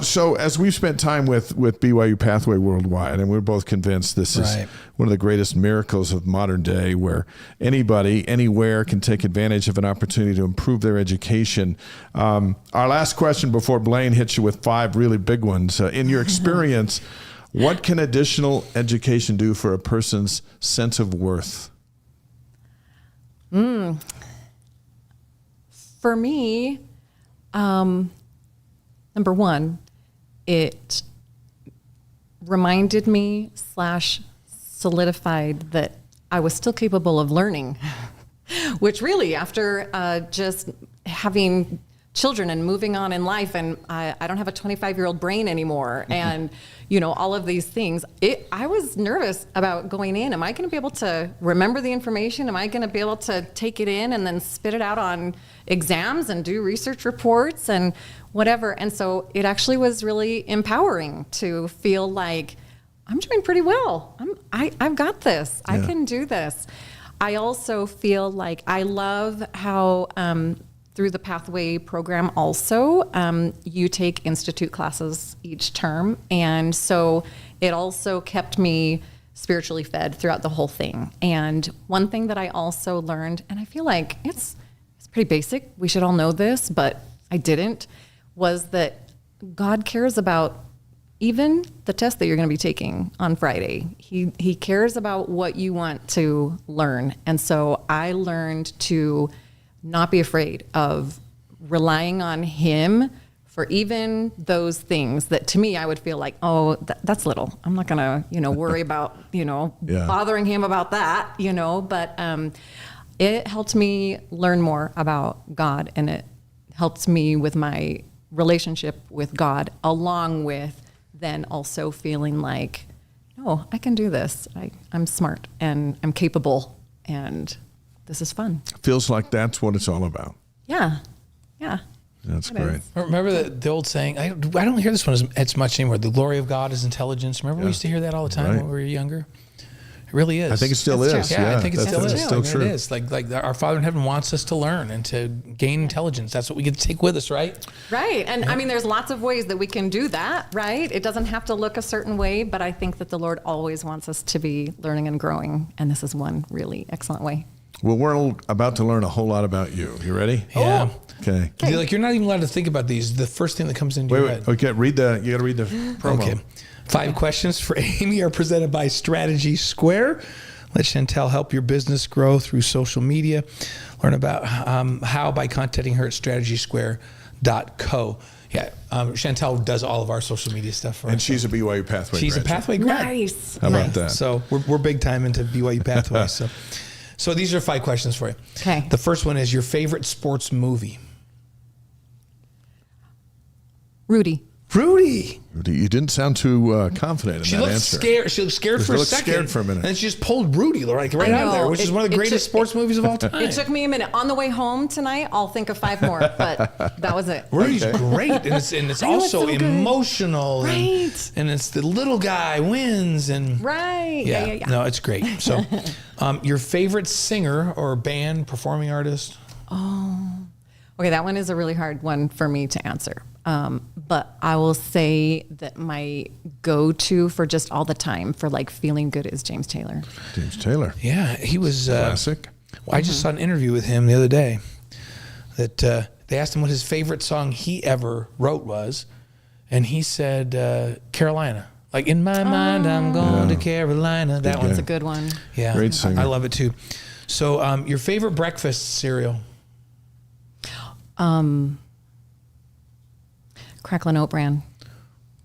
So as we've spent time with BYU Pathway Worldwide, and we're both convinced this is one of the greatest miracles of modern day, where anybody, anywhere can take advantage of an opportunity to improve their education. Our last question before Blaine hits you with 5 really big ones. In your experience, what can additional education do for a person's sense of worth? For me, number one, it reminded me / solidified that I was still capable of learning, which really, after just having children and moving on in life, and I don't have a 25-year-old brain anymore, and all of these things, I was nervous about going in. Am I going to be able to remember the information? Am I going to be able to take it in and then spit it out on exams and do research reports and whatever? And so it actually was really empowering to feel like I'm doing pretty well. I've got this. I can do this. I also feel like I love how through the Pathway program also, you take institute classes each term. And so it also kept me spiritually fed throughout the whole thing. And one thing that I also learned, and I feel like it's pretty basic, we should all know this, but I didn't, was that God cares about even the test that you're going to be taking on Friday. He cares about what you want to learn. And so I learned to not be afraid of relying on him for even those things that to me I would feel like, oh, that's little. I'm not going to, worry about, bothering him about that, but it helped me learn more about God, and it helped me with my relationship with God, along with then also feeling like, no, I can do this. I'm smart and I'm capable, and this is fun. Feels like that's what it's all about. Yeah. That's great. Remember the old saying, I don't hear this one as much anymore, the glory of God is intelligence. Remember we used to hear that all the time when we were younger? It really is. I think it still is. Yeah, I think it still is. It's still true. It is. Like our Father in heaven wants us to learn and to gain intelligence. That's what we get to take with us, right? Right. And I mean, there's lots of ways that we can do that, right? It doesn't have to look a certain way, but I think that the Lord always wants us to be learning and growing. And this is one really excellent way. Well, we're about to learn a whole lot about you. You ready? Yeah. Okay. You're not even allowed to think about these. The first thing that comes into your head. Okay, you got to read the promo. Okay. 5 questions for Amy are presented by Strategy Square. Let Chantel help your business grow through social media. Learn about how by contacting her at strategysquare.co. Yeah, Chantel does all of our social media stuff for us. And she's a BYU-Pathway She's graduate. a Pathway grad. Nice. How about that? So we're big time into BYU-Pathway. So these are 5 questions for you. Okay. The first one is your favorite sports movie. Rudy. You didn't sound too confident in that answer. She looked scared for a second. Scared for a minute. And then she just pulled Rudy right out of there, which is one of the greatest sports movies of all time. It took me a minute. On the way home tonight, I'll think of 5 more, but that was it. Rudy's great, and it's also so emotional, right? And it's the little guy wins, and right, yeah. No, it's great. So, your favorite singer or band, performing artist? Oh, okay, that one is a really hard one for me to answer. But I will say that my go-to for just all the time for like feeling good is James Taylor. James Taylor. Yeah, he was classic. I just saw an interview with him the other day that they asked him what his favorite song he ever wrote was, and he said Carolina. Like, in my mind, I'm going to Carolina. That one's a good one. Yeah, great singer. I love it too. So, your favorite breakfast cereal? Cracklin' Oat Bran.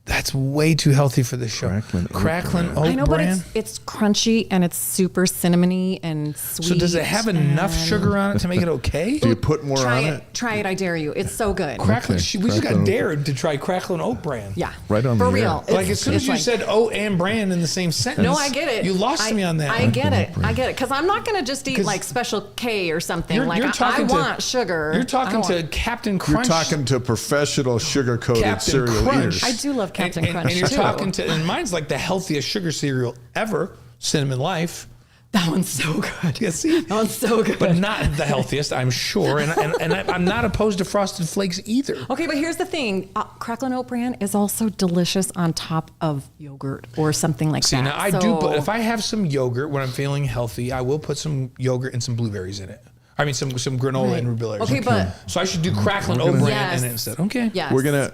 That's way too healthy for this show. Cracklin' Oat Bran. I know, but it's crunchy and it's super cinnamony and sweet. So does it have enough sugar on it to make it okay? Do you put more on it? Try it, I dare you. It's so good. We just got dared to try Cracklin' Oat Bran. Yeah. Right on For the real. air. Like, as soon as you said oat and bran in the same sentence. No, I get it. You lost me on that. I get it. Because I'm not going to just eat like Special K or something. I want sugar. You're talking to Captain Crunch. You're talking to professional sugar-coated cereal eaters. I do love Captain Crunch, and you're too. talking to, and mine's like the healthiest sugar cereal ever, Cinnamon Life. That one's so good. Yeah, see? That one's so good. But not the healthiest, I'm sure. And I'm not opposed to Frosted Flakes either. Okay, but here's the thing. Cracklin' Oat Bran is also delicious on top of yogurt or something like that. See, now I do, but if I have some yogurt when I'm feeling healthy, I will put some yogurt and some blueberries in it. I mean, some granola and ruby. Okay, but so I should do Cracklin' Oat Bran in it instead. Okay. Yes. We're gonna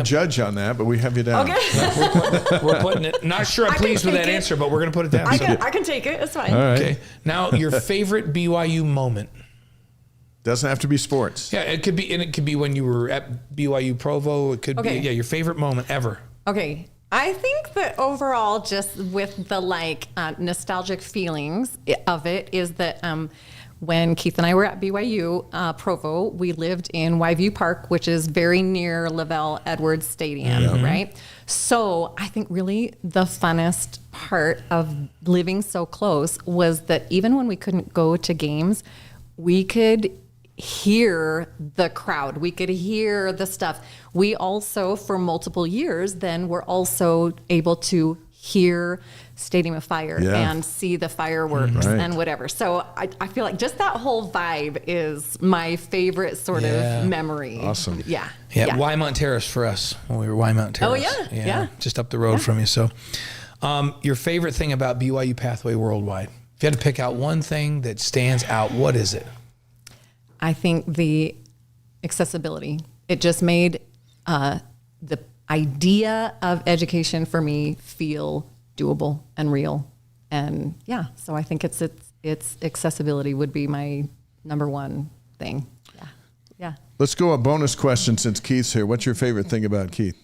judge on that, but we have you down. Okay. We're putting it. Not sure I'm pleased with that answer, but we're gonna put it down. I can take it. It's fine. All right. Okay. Now, your favorite BYU moment. Doesn't have to be sports. Yeah, it could be, and it could be when you were at BYU Provo. It could be, your favorite moment ever. Okay. I think that overall, just with the nostalgic feelings of it, is that when Keith and I were at BYU Provo, we lived in YView Park, which is very near Lavelle Edwards Stadium, right? So I think really the funnest part of living so close was that even when we couldn't go to games, we could hear the crowd. We could hear the stuff. We also, for multiple years, then were also able to hear Stadium of Fire and see the fireworks and whatever. So I feel like just that whole vibe is my favorite sort of memory. Awesome. Yeah. Wymont Terrace for us when we were Wymont Terrace. Oh, yeah. Just up the road from you. So your favorite thing about BYU Pathway Worldwide? If you had to pick out one thing that stands out, what is it? I think the accessibility. It just made the idea of education for me feel doable and real. And so I think it's accessibility would be my number one thing. Yeah. Let's go a bonus question since Keith's here. What's your favorite thing about Keith?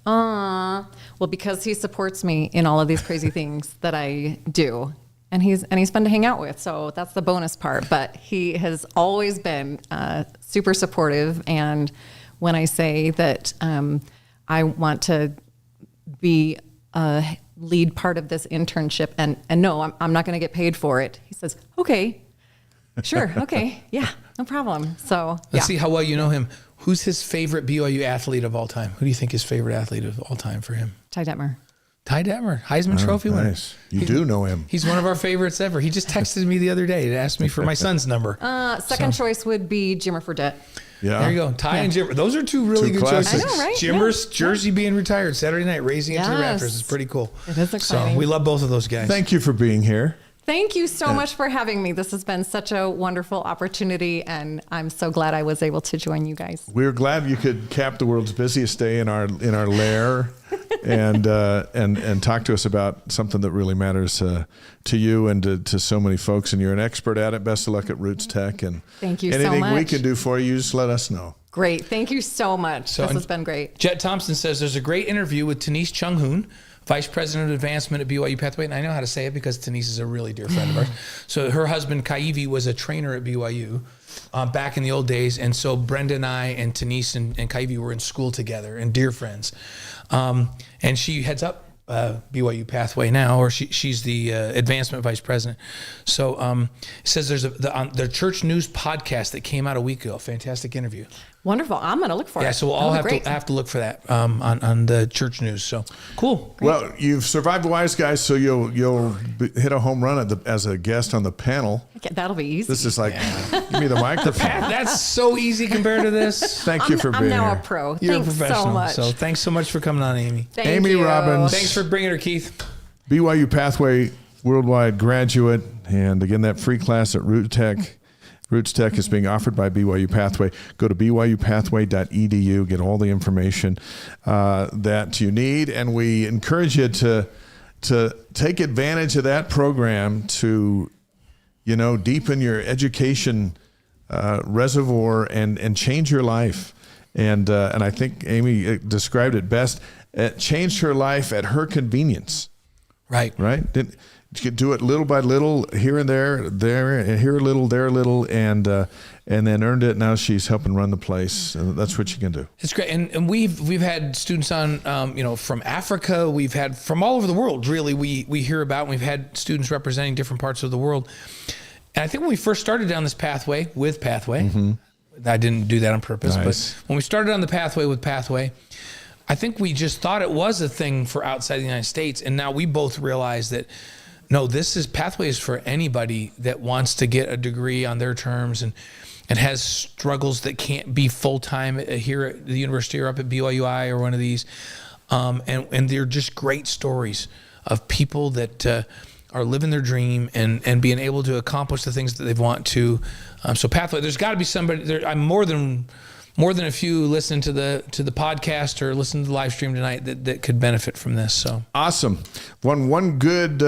Well, because he supports me in all of these crazy things that I do. And he's fun to hang out with. So that's the bonus part. But he has always been super supportive. And when I say that I want to be a lead part of this internship, and no, I'm not going to get paid for it, he says, okay, sure, okay, yeah, no problem. So let's see how well you know him. Who's his favorite BYU athlete of all time? Who do you think his favorite athlete of all time for him? Ty Detmer. Ty Detmer, Heisman Trophy winner. Nice. You do know him. He's one of our favorites ever. He just texted me the other day to ask me for my son's number. Second choice would be Jimmer Fredette. Yeah. There you go. Ty and Jimmer. Those are two really good choices. I know, right? Jimmer's jersey being retired Saturday night, raising it to the Raptors is pretty cool. It is exciting. So we love both of those guys. Thank you for being here. Thank you so much for having me. This has been such a wonderful opportunity, and I'm so glad I was able to join you guys. We're glad you could cap the world's busiest day in our lair and talk to us about something that really matters to you and to so many folks. And you're an expert at it. Best of luck at Roots Tech. And thank you so anything much. we can do for you, just let us know. Great. Thank you so much. This has been great. Jet Thompson says there's a great interview with Tanise Chung-Hoon, Vice President of Advancement at BYU-Pathway. And I know how to say it because Tanise is a really dear friend of ours. So her husband, Kaivi, was a trainer at BYU back in the old days. And so Brenda and I and Tanise and Kaivi were in school together and dear friends. And she heads up BYU-Pathway now, or she's the advancement vice president. So it says there's the Church News podcast that came out a week ago. Fantastic interview. Wonderful. I'm going to look for it. Yeah, so we'll all have to look for that on the Church News. So cool. Great. Well, you've survived Wise Guys, so you'll hit a home run as a guest on the panel. Okay, that'll be easy. This is like, give me the microphone. That's so easy compared to this. Thank you for being here. I'm now a pro. You're Thanks a professional. so much. So thanks so much for coming on, Amy. Thank Amy you. Robbins. Thanks for bringing her, Keith. BYU Pathway Worldwide graduate. And again, that free class at Roots Tech. Roots Tech is being offered by BYU Pathway. Go to byupathway.edu, get all the information that you need. And we encourage you to take advantage of that program to, deepen your education reservoir and change your life. And I think Amy described it best. It changed her life at her convenience. Right. You could do it little by little, here and there, here a little, there a little, and then earned it. Now she's helping run the place. And that's what you can do. It's great, and we've had students on, from Africa. We've had from all over the world. Really, we hear about. And we've had students representing different parts of the world. And I think when we first started down this pathway with Pathway, I didn't do that on purpose, nice. But when we started on the pathway with Pathway, I think we just thought it was a thing for outside the United States, and now we both realize that. No, Pathway is for anybody that wants to get a degree on their terms and has struggles that can't be full-time here at the university or up at BYUI or one of these. And they're just great stories of people that are living their dream and being able to accomplish the things that they want to. So Pathway, there's got to be somebody there. I'm more than a few listening to the podcast or listening to the live stream tonight that could benefit from this. So awesome. One good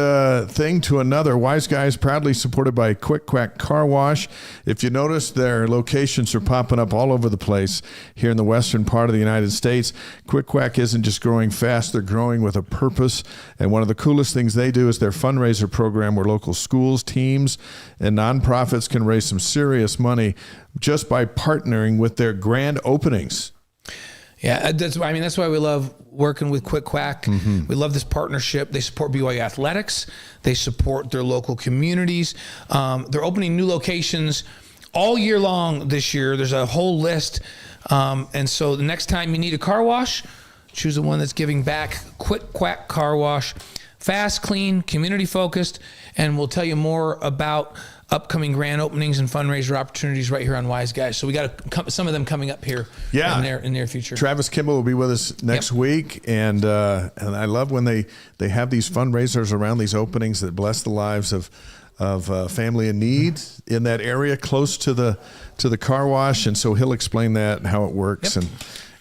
thing to another. Wise Guys proudly supported by Quick Quack Car Wash. If you notice, their locations are popping up all over the place here in the western part of the United States. Quick Quack isn't just growing fast, they're growing with a purpose. And one of the coolest things they do is their fundraiser program where local schools, teams, and nonprofits can raise some serious money just by partnering with their grand openings. Yeah, that's why we love working with Quick Quack. We love this partnership. They support BYU athletics. They support their local communities. They're opening new locations all year long this year. There's a whole list. And so the next time you need a car wash, Choose the one that's giving back. Quick Quack Car Wash. Fast, clean, community-focused, and we'll tell you more about upcoming grand openings and fundraiser opportunities right here on Wise Guys. So we got some of them coming up here in the near future. Travis Kimball will be with us next week, and I love when they have these fundraisers around these openings that bless the lives of family in need in that area close to the car wash, and so he'll explain that and how it works. And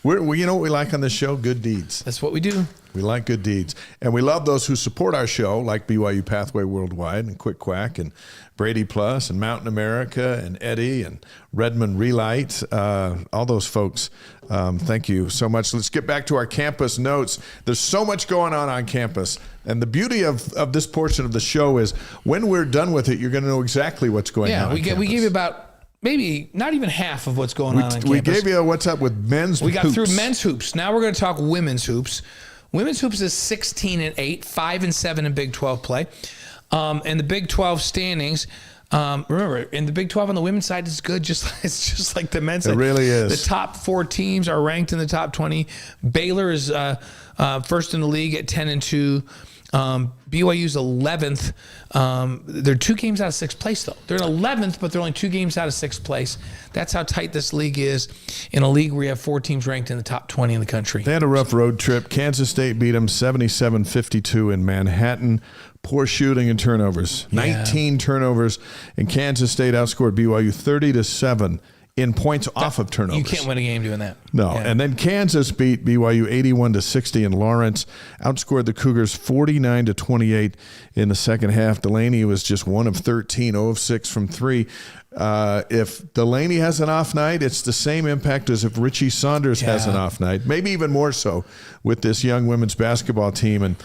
we you know what we like on this show? Good deeds. That's what we do. We like good deeds. And we love those who support our show, like BYU-Pathway Worldwide and Quick Quack and Brady Plus and Mountain America and Eddie and Redmond Relight, all those folks. Thank you so much. Let's get back to our campus notes. There's so much going on campus. And the beauty of this portion of the show is when we're done with it, you're going to know exactly what's going on. Yeah, we gave you about maybe not even half of what's going on campus. We gave you what's up with men's hoops. We got through men's hoops. Now we're going to talk women's hoops. Women's hoops is 16-8, 5-7 in Big 12 play. And the Big 12 standings, remember, in the Big 12 on the women's side is good. It's just like the men's side. It really is. The top 4 teams are ranked in the top 20. Baylor is first in the league at 10-2. BYU's 11th. They're 2 games out of 6th place, though. They're in 11th, but they're only 2 games out of 6th place. That's how tight this league is in a league where you have 4 teams ranked in the top 20 in the country. They had a rough road trip. Kansas State beat them 77-52 in Manhattan. Poor shooting and turnovers. 19 turnovers. And Kansas State outscored BYU 30-7 in points off of turnovers. You can't win a game doing that. No. Yeah. And then Kansas beat BYU 81-60 in Lawrence, outscored the Cougars 49-28 in the second half. Delaney was just 1 of 13, 0 of 6 from 3. If Delaney has an off night, it's the same impact as if Richie Saunders has an off night, maybe even more so with this young women's basketball team. And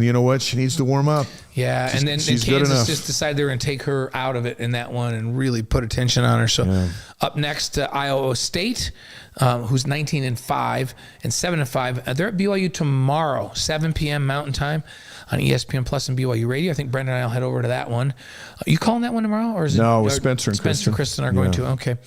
you know what? She needs to warm up. Yeah, and then she's good Kansas enough. just decided they were going to take her out of it in that one and really put attention on her. So up next, Iowa State, who's 19-5 and 7-5. They're at BYU tomorrow, 7 p.m. Mountain Time on ESPN Plus and BYU Radio. I think Brendan and I will head over to that one. Are you calling that one tomorrow? Or is No, it, Spencer and Kristen. Kristen are going to. Okay.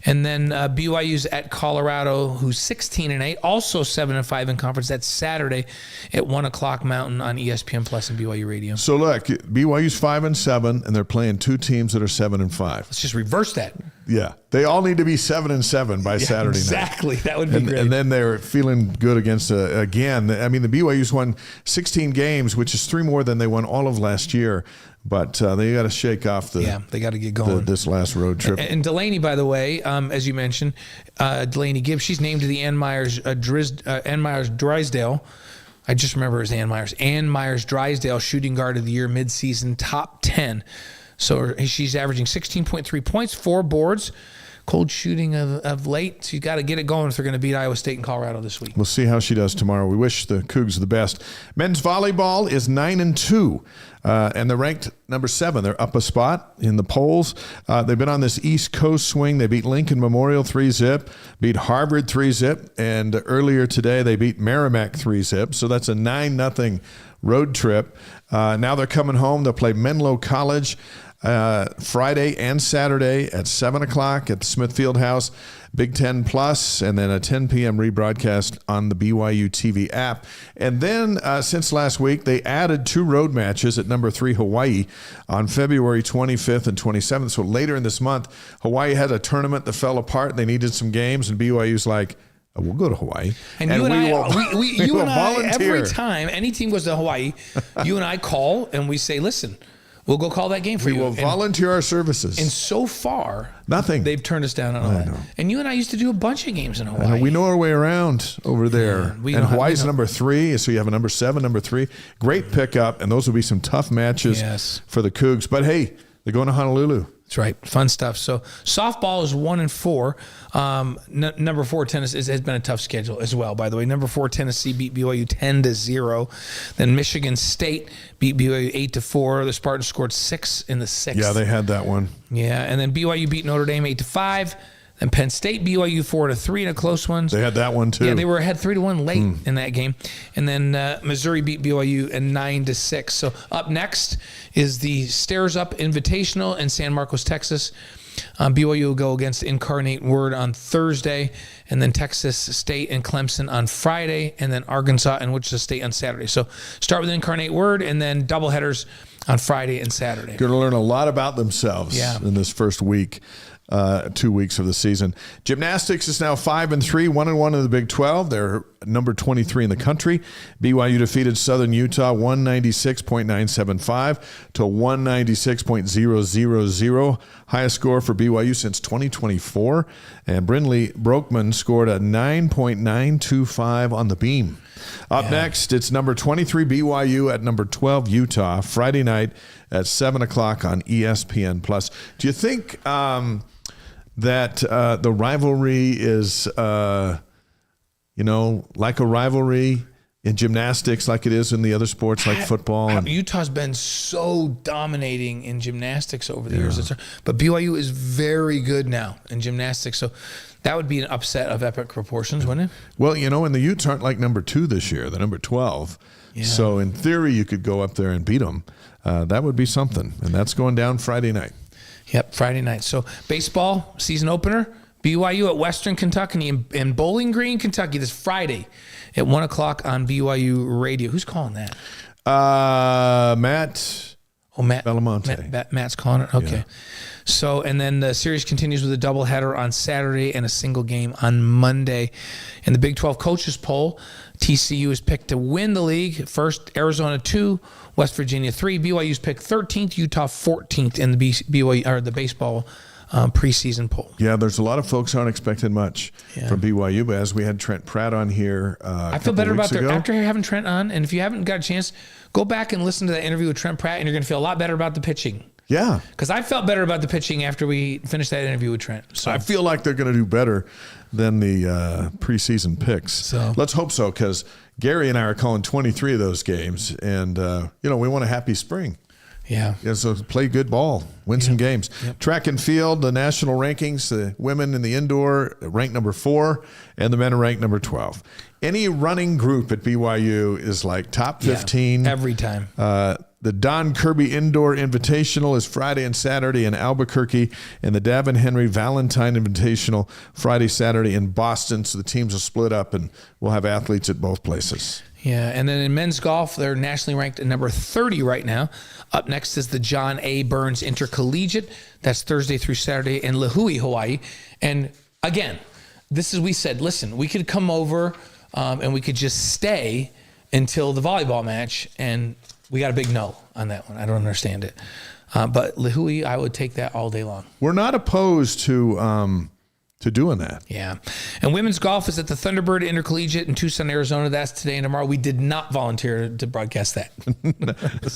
And then BYU's at Colorado, who's 16-8, also 7-5 in conference. That's Saturday at 1 o'clock Mountain on ESPN Plus and BYU Radio. So look, BYU's 5-7, and they're playing 2 teams that are 7-5. Let's just reverse that. Yeah, they all need to be 7-7 by Saturday night. Exactly, that would be great. And then they're feeling good against again. I mean, the BYU's won 16 games, which is 3 more than they won all of last year. But they got to shake off they got to get going this last road trip. And Delaney, by the way, as you mentioned, Delaney Gibbs, she's named to the Ann Myers Drysdale. I just remember it was Ann Myers. Ann Myers Drysdale Shooting Guard of the Year midseason top 10. So she's averaging 16.3 points, 4 boards. Cold shooting of late. So you got to get it going if they're going to beat Iowa State and Colorado this week. We'll see how she does tomorrow. We wish the Cougs the best. Men's volleyball is 9-2, and they're ranked number 7. They're up a spot in the polls. They've been on this East Coast swing. They beat Lincoln Memorial 3-zip, beat Harvard 3-zip, and earlier today they beat Merrimack 3-zip. So that's a 9-0 road trip. Now they're coming home. They'll play Menlo College Friday and Saturday at 7 o'clock at the Smith Fieldhouse, Big 10 Plus, and then a 10 p.m. rebroadcast on the BYU TV app. And then since last week, they added 2 road matches at number 3 Hawaii on February 25th and 27th. So later in this month, Hawaii had a tournament that fell apart. They needed some games, and BYU's like, we'll go to Hawaii. And you and I, will volunteer. Every time any team goes to Hawaii, you and I call and we say, listen, we'll go call that game for you. We will volunteer our services. And so far, nothing. They've turned us down on all that. And you and I used to do a bunch of games in Hawaii. We know our way around over there. And Hawaii's number 3, so you have a number 7, number 3. Great pickup, and those will be some tough matches for the Cougs. But hey, they're going to Honolulu. That's right. Fun stuff. So softball is 1-4. Number 4 Tennessee has been a tough schedule as well, by the way. Number 4 Tennessee beat BYU 10-0. Then Michigan State beat BYU 8-4. The Spartans scored 6 in the 6th. Yeah, they had that one. Yeah, and then BYU beat Notre Dame 8-5. Then Penn State, BYU 4-3 in a close one. They had that one too. Yeah, they were ahead 3-1 late in that game. And then Missouri beat BYU at 9-6. So up next is the Stairs Up Invitational in San Marcos, Texas. BYU will go against Incarnate Word on Thursday, and then Texas State and Clemson on Friday, and then Arkansas and Wichita State on Saturday. So start with Incarnate Word, and then doubleheaders on Friday and Saturday. Going to learn a lot about themselves in this first week. 2 weeks of the season. Gymnastics is now 5-3, 1-1 in the Big 12. They're number 23 in the country. BYU defeated Southern Utah 196.975 to 196.000. Highest score for BYU since 2024. And Brindley Broekman scored a 9.925 on the beam. Up next, it's number 23 BYU at number 12 Utah, Friday night at 7 o'clock on ESPN+. Do you think that the rivalry is, like a rivalry in gymnastics like it is in the other sports like football? And Utah's been so dominating in gymnastics over the years. But BYU is very good now in gymnastics. So that would be an upset of epic proportions, wouldn't it? Well, and the Utes aren't like number 2 this year. They're number 12. Yeah. So in theory, you could go up there and beat them. That would be something. And that's going down Friday night. Yep, Friday night. So baseball season opener, BYU at Western Kentucky in Bowling Green, Kentucky this Friday at 1 o'clock on BYU Radio. Who's calling that? Matt. Oh, Matt Belamonte. Matt's calling it. Okay. Yeah. So, and then the series continues with a doubleheader on Saturday and a single game on Monday. In the Big 12 coaches poll, TCU is picked to win the league. First, Arizona 2, West Virginia 3. BYU's picked 13th, Utah 14th in the BYU or the baseball preseason poll. Yeah, there's a lot of folks aren't expecting much from BYU, but as we had Trent Pratt on here I feel better about after having Trent on, and if you haven't got a chance, go back and listen to that interview with Trent Pratt, and you're going to feel a lot better about the pitching. Yeah. Because I felt better about the pitching after we finished that interview with Trent. So I feel like they're going to do better than the preseason picks. So let's hope so, because Gary and I are calling 23 of those games, and, we want a happy spring. Yeah. So play good ball, win some games. Yep. Track and field, the national rankings, the women in the indoor ranked number 4, and the men are ranked number 12. Any running group at BYU is like top 15. Every time. The Don Kirby Indoor Invitational is Friday and Saturday in Albuquerque, and the Davin Henry Valentine Invitational Friday, Saturday in Boston. So the teams will split up, and we'll have athletes at both places. Yeah, and then in men's golf, they're nationally ranked at number 30 right now. Up next is the John A. Burns Intercollegiate. That's Thursday through Saturday in Lihue, Hawaii. And again, we said, listen, we could come over and we could just stay until the volleyball match, and we got a big no on that one. I don't understand it. But Lihue, I would take that all day long. We're not opposed to doing that. Yeah. And women's golf is at the Thunderbird Intercollegiate in Tucson, Arizona. That's today and tomorrow. We did not volunteer to broadcast that.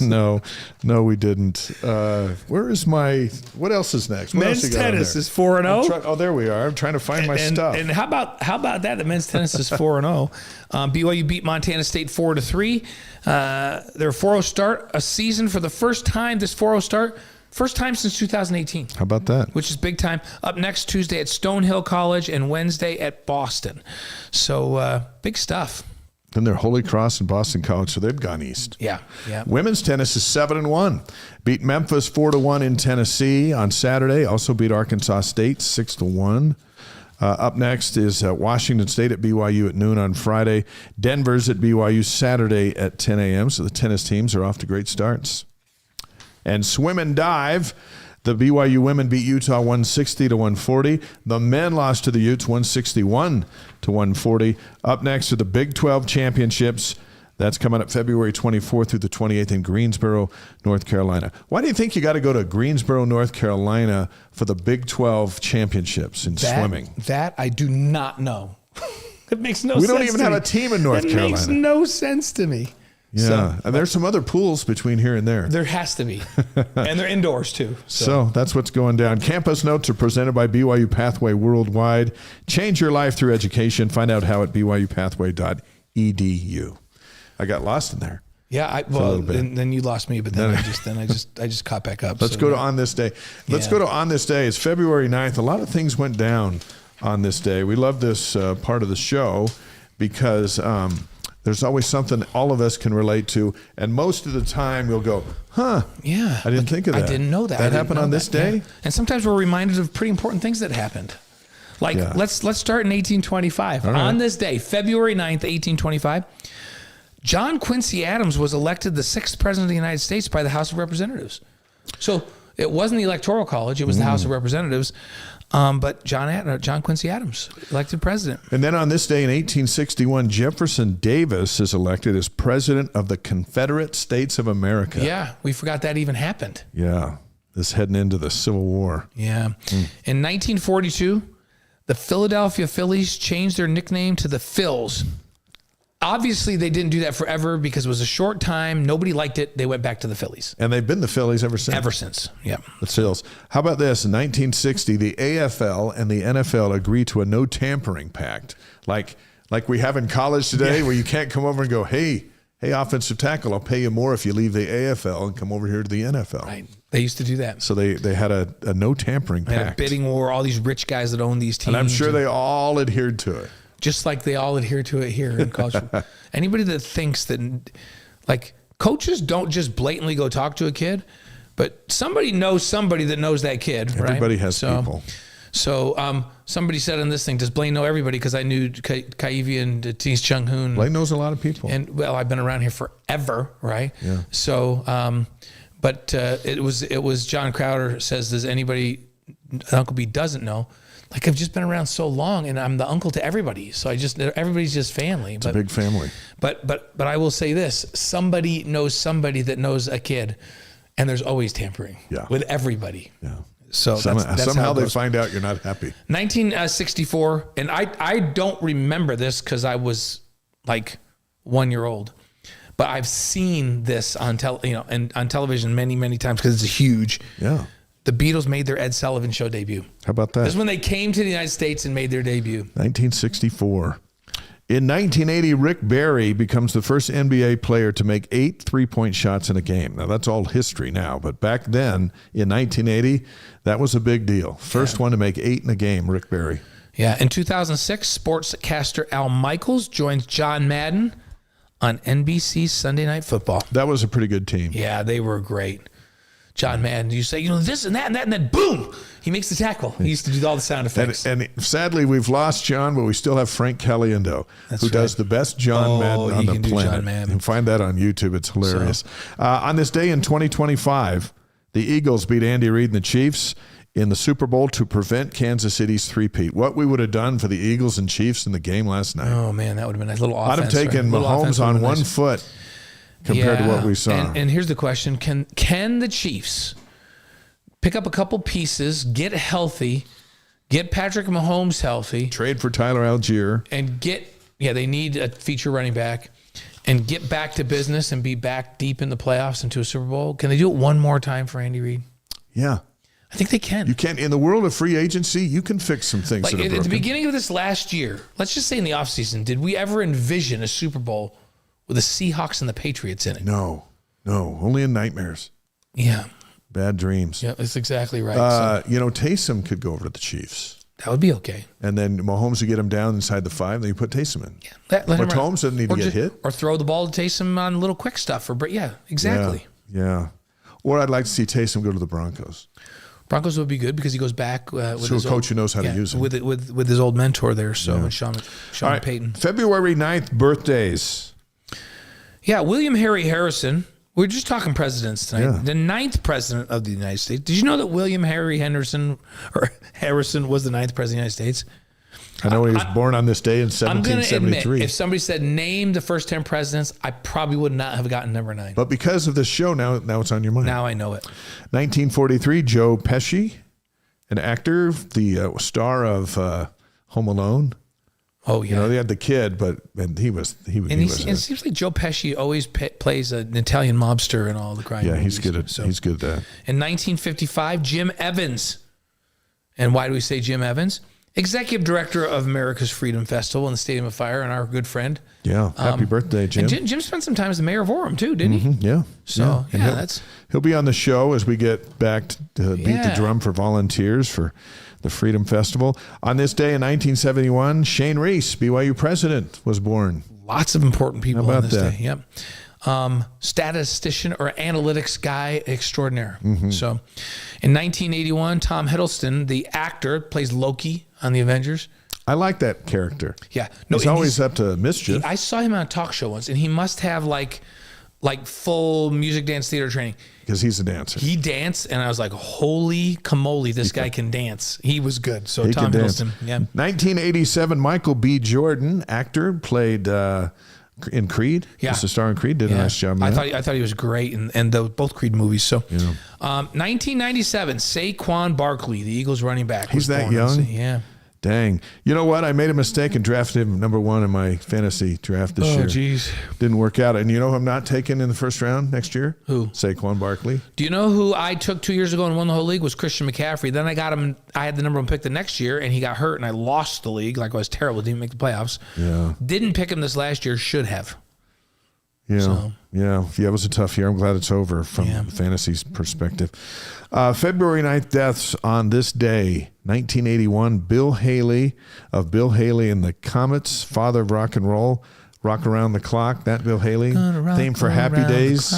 No, we didn't. What else is next? What men's tennis is 4-0. Oh, there we are. I'm trying to find my stuff. And how about that? The men's tennis is 4-0. BYU beat Montana State 4-3. Their 4-0 start, a season for the first time, this 4-0 start, first time since 2018. How about that? Which is big time. Up next Tuesday at Stonehill College and Wednesday at Boston. So big stuff. Then they're Holy Cross and Boston College, so they've gone east. Yeah. Women's tennis is 7-1. Beat Memphis 4-1 in Tennessee on Saturday. Also beat Arkansas State 6-1. Up next is Washington State at BYU at noon on Friday. Denver's at BYU Saturday at 10 a.m. So the tennis teams are off to great starts. And swim and dive, the BYU women beat Utah 160-140. The men lost to the Utes 161-140. Up next are the Big 12 championships. That's coming up February 24th through the 28th in Greensboro, North Carolina. Why do you think you got to go to Greensboro, North Carolina for the Big 12 championships in swimming? That I do not know. It makes no sense. We don't even have a team in North Carolina. It makes no sense to me. Yeah, and there's some other pools between here and there. There has to be. And they're indoors, too. So that's what's going down. Campus Notes are presented by BYU-Pathway Worldwide. Change your life through education. Find out how at BYUPathway.edu. I got lost in there. Yeah, then you lost me, but then I just caught back up. Let's go to On This Day. Let's go to On This Day. It's February 9th. A lot of things went down on this day. We love this part of the show because there's always something all of us can relate to, and most of the time we'll go, huh, yeah, I didn't think of that. I didn't know that. That happened on this day? Yeah. And sometimes we're reminded of pretty important things that happened. Like, let's start in 1825. Right. On this day, February 9th, 1825, John Quincy Adams was elected the 6th president of the United States by the House of Representatives. So it wasn't the Electoral College, it was the House of Representatives. But John Quincy Adams, elected president. And then on this day in 1861, Jefferson Davis is elected as president of the Confederate States of America. Yeah, we forgot that even happened. Yeah, this heading into the Civil War. Yeah. In 1942, the Philadelphia Phillies changed their nickname to the Phils. Obviously, they didn't do that forever because it was a short time. Nobody liked it. They went back to the Phillies. And they've been the Phillies ever since. Ever since, yeah. The Phils. How about this? In 1960, the AFL and the NFL agreed to a no tampering pact. Like we have in college today where you can't come over and go, hey, offensive tackle, I'll pay you more if you leave the AFL and come over here to the NFL. Right. They used to do that. So they had a no tampering pact. They had a bidding war, all these rich guys that own these teams. And I'm sure they all adhered to it. Just like they all adhere to it here in college. Anybody that thinks that, like, coaches don't just blatantly go talk to a kid, but somebody knows somebody that knows that kid, right? Everybody has people. So somebody said on this thing, does Blaine know everybody? Because I knew Kaivi and Denise Chung Hoon. Blaine knows a lot of people. And, well, I've been around here forever, right? Yeah. So, but it was John Crowder says, does anybody Uncle B doesn't know? Like, I've just been around so long, and I'm the uncle to everybody. So everybody's just family. It's a big family. But I will say this: somebody knows somebody that knows a kid, and there's always tampering with everybody. Yeah. So that's somehow they find out you're not happy. 1964, and I don't remember this because I was like 1 year old, but I've seen this on television many times because it's huge. Yeah. The Beatles made their Ed Sullivan Show debut. How about that? This is when they came to the United States and made their debut. 1964. In 1980, Rick Barry becomes the first NBA player to make 8 3-point shots in a game. Now, that's all history now, but back then, in 1980, that was a big deal. First one to make 8 in a game, Rick Barry. Yeah. In 2006, sportscaster Al Michaels joins John Madden on NBC's Sunday Night Football. That was a pretty good team. Yeah, they were great. John Madden, you say, this and that and that, and then boom, he makes the tackle. He used to do all the sound effects. And sadly, we've lost John, but we still have Frank Caliendo, who does the best John Madden on the planet. You can find that on YouTube. It's hilarious. On this day in 2025, the Eagles beat Andy Reid and the Chiefs in the Super Bowl to prevent Kansas City's three-peat. What we would have done for the Eagles and Chiefs in the game last night. Oh, man, that would have been a little offense. I'd have taken Mahomes on one foot. Compared to what we saw. And here's the question. Can the Chiefs pick up a couple pieces, get healthy, get Patrick Mahomes healthy. Trade for Tyler Algier. And they need a feature running back and get back to business and be back deep in the playoffs into a Super Bowl. Can they do it one more time for Andy Reid? Yeah. I think they can. You can. In the world of free agency, you can fix some things that are broken. At the beginning of this last year, let's just say in the offseason, did we ever envision a Super Bowl with the Seahawks and the Patriots in it? No, only in nightmares. Yeah. Bad dreams. Yeah, that's exactly right. Taysom could go over to the Chiefs. That would be okay. And then Mahomes would get him down inside the 5, then you put Taysom in. Yeah, let Mahomes doesn't need to get hit. Or throw the ball to Taysom on little quick stuff. Yeah, exactly. Yeah. Or I'd like to see Taysom go to the Broncos. Broncos would be good because he goes back with his coach who knows how to use him. With his old mentor there, Sean Payton. February 9th, birthdays. Yeah, William Henry Harrison. We're just talking presidents tonight. Yeah. The 9th president of the United States. Did you know that William Henry Harrison was the 9th president of the United States? I know he was born on this day in 1773. I'm going to admit, if somebody said name the first 10 presidents, I probably would not have gotten number 9. But because of this show, now it's on your mind. Now I know it. 1943, Joe Pesci, an actor, the star of Home Alone. Oh yeah, they had the kid, but he was. It seems like Joe Pesci always plays an Italian mobster in all the crime movies. He's good at that. In 1955, Jim Evans, and why do we say Jim Evans? Executive director of America's Freedom Festival in the Stadium of Fire, and our good friend. Yeah. Happy birthday, Jim. And Jim spent some time as the mayor of Orem too, didn't he? Yeah. So he'll be on the show as we get back to beat the drum for volunteers for the Freedom Festival. On this day in 1971, Shane Reese, BYU president, was born. Lots of important people on this that? day. Yep. Statistician or analytics guy extraordinaire. So in 1981, Tom Hiddleston, the actor, plays Loki on the Avengers. I like that character. Yeah. He's always up to mischief. I saw him on a talk show once, and he must have like full music, dance, theater training. Because he's a dancer. He danced, and I was like, holy camole, this guy can dance. He was good. So Tom Hiddleston. Yeah. 1987, Michael B. Jordan, actor, played in Creed. Yeah. Just a star in Creed. Did a nice job. I thought he was great in both Creed movies. So 1997, Saquon Barkley, the Eagles running back. He's that young? Yeah. Dang. You know what? I made a mistake and drafted him number 1 in my fantasy draft this year. Oh, geez. Didn't work out. And you know who I'm not taking in the first round next year? Who? Saquon Barkley. Do you know who I took 2 years ago and won the whole league? Was Christian McCaffrey. Then I got him. I had the number 1 pick the next year, and he got hurt, and I lost the league. Like I was terrible. Didn't make the playoffs. Yeah. Didn't pick him this last year. Should have. Yeah. Yeah. It was a tough year. I'm glad it's over from fantasy's perspective. February 9th deaths on this day, 1981, Bill Haley of Bill Haley and the Comets, father of rock and roll, Rock Around the Clock, that Bill Haley, theme for Happy Days.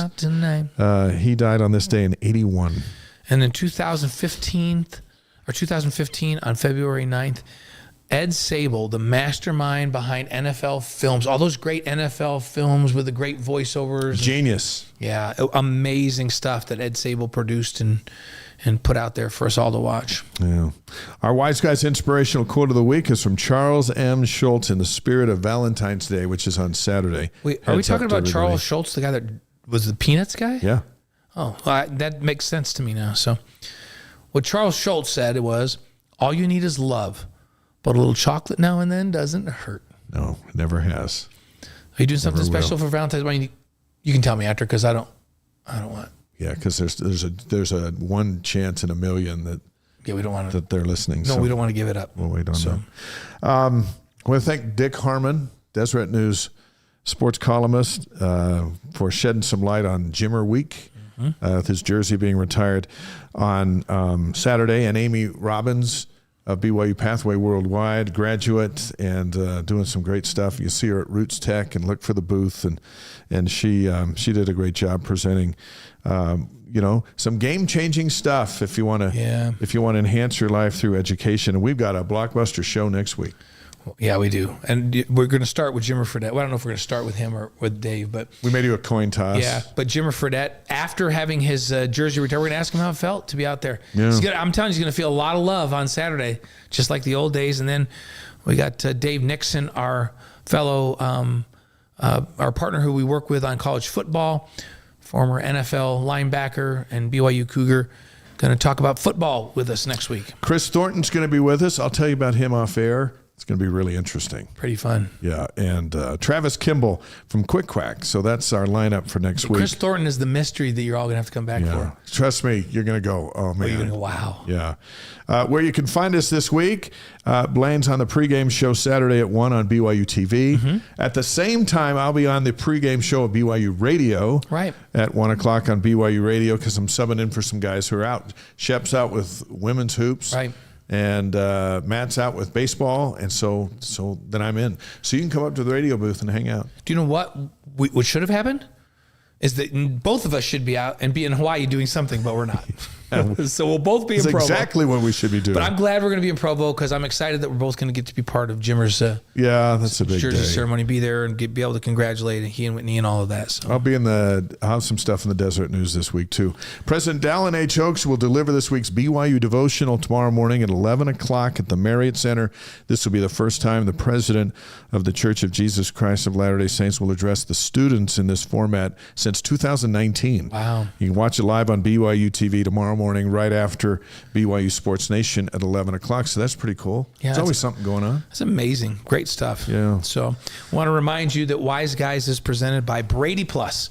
He died on this day in 81. And in 2015 on February 9th, Ed Sable, the mastermind behind NFL films, all those great NFL films with the great voiceovers. Genius. Yeah, amazing stuff that Ed Sable produced and put out there for us all to watch. Yeah. Our Wise Guys inspirational quote of the week is from Charles M. Schultz in the spirit of Valentine's Day, which is on Saturday. Wait, are we talking about Charles Schultz, the guy that was the Peanuts guy? Yeah. Oh, well, that makes sense to me now. So what Charles Schultz said was, all you need is love. But a little chocolate now and then doesn't hurt. No, it never has. Are you doing something special for Valentine's Day? You can tell me after, because I don't want. Yeah, because there's a 1 chance in a million that we don't want that they're listening. No, we don't want to give it up. We'll wait on that. I want to thank Dick Harmon, Deseret News sports columnist, for shedding some light on Jimmer Week, with his jersey being retired on Saturday, and Amy Robbins of BYU-Pathway Worldwide, graduate, and doing some great stuff. You see her at Roots Tech, and look for the booth, and she did a great job presenting, some game-changing stuff if you want to enhance your life through education. And we've got a blockbuster show next week. Yeah, we do. And we're going to start with Jimmer Fredette. Well, I don't know if we're going to start with him or with Dave, but we may do a coin toss. Yeah, but Jimmer Fredette, after having his jersey retired, we're going to ask him how it felt to be out there. Yeah. I'm telling you, he's going to feel a lot of love on Saturday, just like the old days. And then we got Dave Nixon, our fellow, our partner who we work with on college football, former NFL linebacker and BYU Cougar, going to talk about football with us next week. Chris Thornton's going to be with us. I'll tell you about him off air. It's going to be really interesting. Pretty fun. Yeah, and Travis Kimball from Quick Quack. So that's our lineup for next week. Chris Thornton is the mystery that you're all going to have to come back for. Trust me, you're going to go, oh, man. You're going to go, wow. Yeah. Where you can find us this week, Blaine's on the pregame show Saturday at 1 on BYU TV. Mm-hmm. At the same time, I'll be on the pregame show at BYU Radio at 1 o'clock on BYU Radio, because I'm subbing in for some guys who are out. Shep's out with women's hoops. Right. And Matt's out with baseball, and so then I'm in. So you can come up to the radio booth and hang out. Do you know what should have happened? Is that both of us should be out and be in Hawaii doing something, but we're not. So we'll both be in Provo. That's exactly what we should be doing. But I'm glad we're going to be in Provo, because I'm excited that we're both going to get to be part of Jimmer's that's a big jersey day. ceremony, be there and be able to congratulate he and Whitney and all of that. So. I'll have some stuff in the Deseret News this week too. President Dallin H. Oaks will deliver this week's BYU devotional tomorrow morning at 11 o'clock at the Marriott Center. This will be the first time the president of the Church of Jesus Christ of Latter-day Saints will address the students in this format since 2019. Wow. You can watch it live on BYU TV tomorrow morning, right after BYU Sports Nation at 11 o'clock. So that's pretty cool. Yeah, there's always something going on. It's amazing. Great stuff. Yeah. So I want to remind you that Wise Guys is presented by Brady Plus.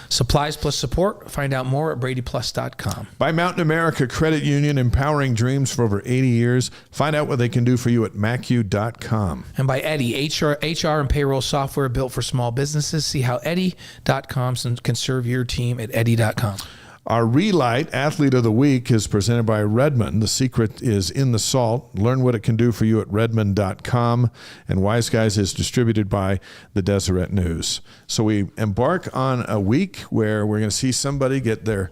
Supplies plus support. Find out more at bradyplus.com. By Mountain America Credit Union, empowering dreams for over 80 years. Find out what they can do for you at macu.com. And by Eddie, HR and payroll software built for small businesses. See how Eddie.com can serve your team at Eddie.com. Our Relight Athlete of the Week is presented by Redmond. The secret is in the salt. Learn what it can do for you at redmond.com. And Wise Guys is distributed by the Deseret News. So we embark on a week where we're going to see somebody get their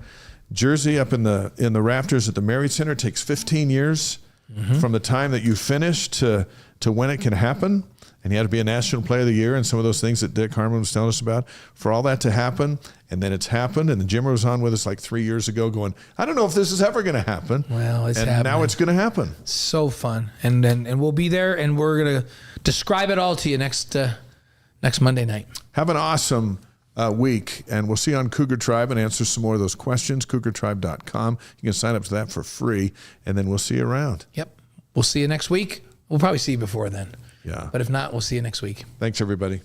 jersey up in the rafters at the Marriott Center. It takes 15 years from the time that you finish to when it can happen. And you had to be a National Player of the Year and some of those things that Dick Harmon was telling us about. For all that to happen, and then it's happened. And then Jimmer was on with us like 3 years ago going, I don't know if this is ever going to happen. Well, it's happening. And now it's going to happen. So fun. And we'll be there, and we're going to describe it all to you next Monday night. Have an awesome week, and we'll see you on Cougar Tribe and answer some more of those questions. CougarTribe.com. You can sign up to that for free, and then we'll see you around. Yep. We'll see you next week. We'll probably see you before then. Yeah. But if not, we'll see you next week. Thanks, everybody.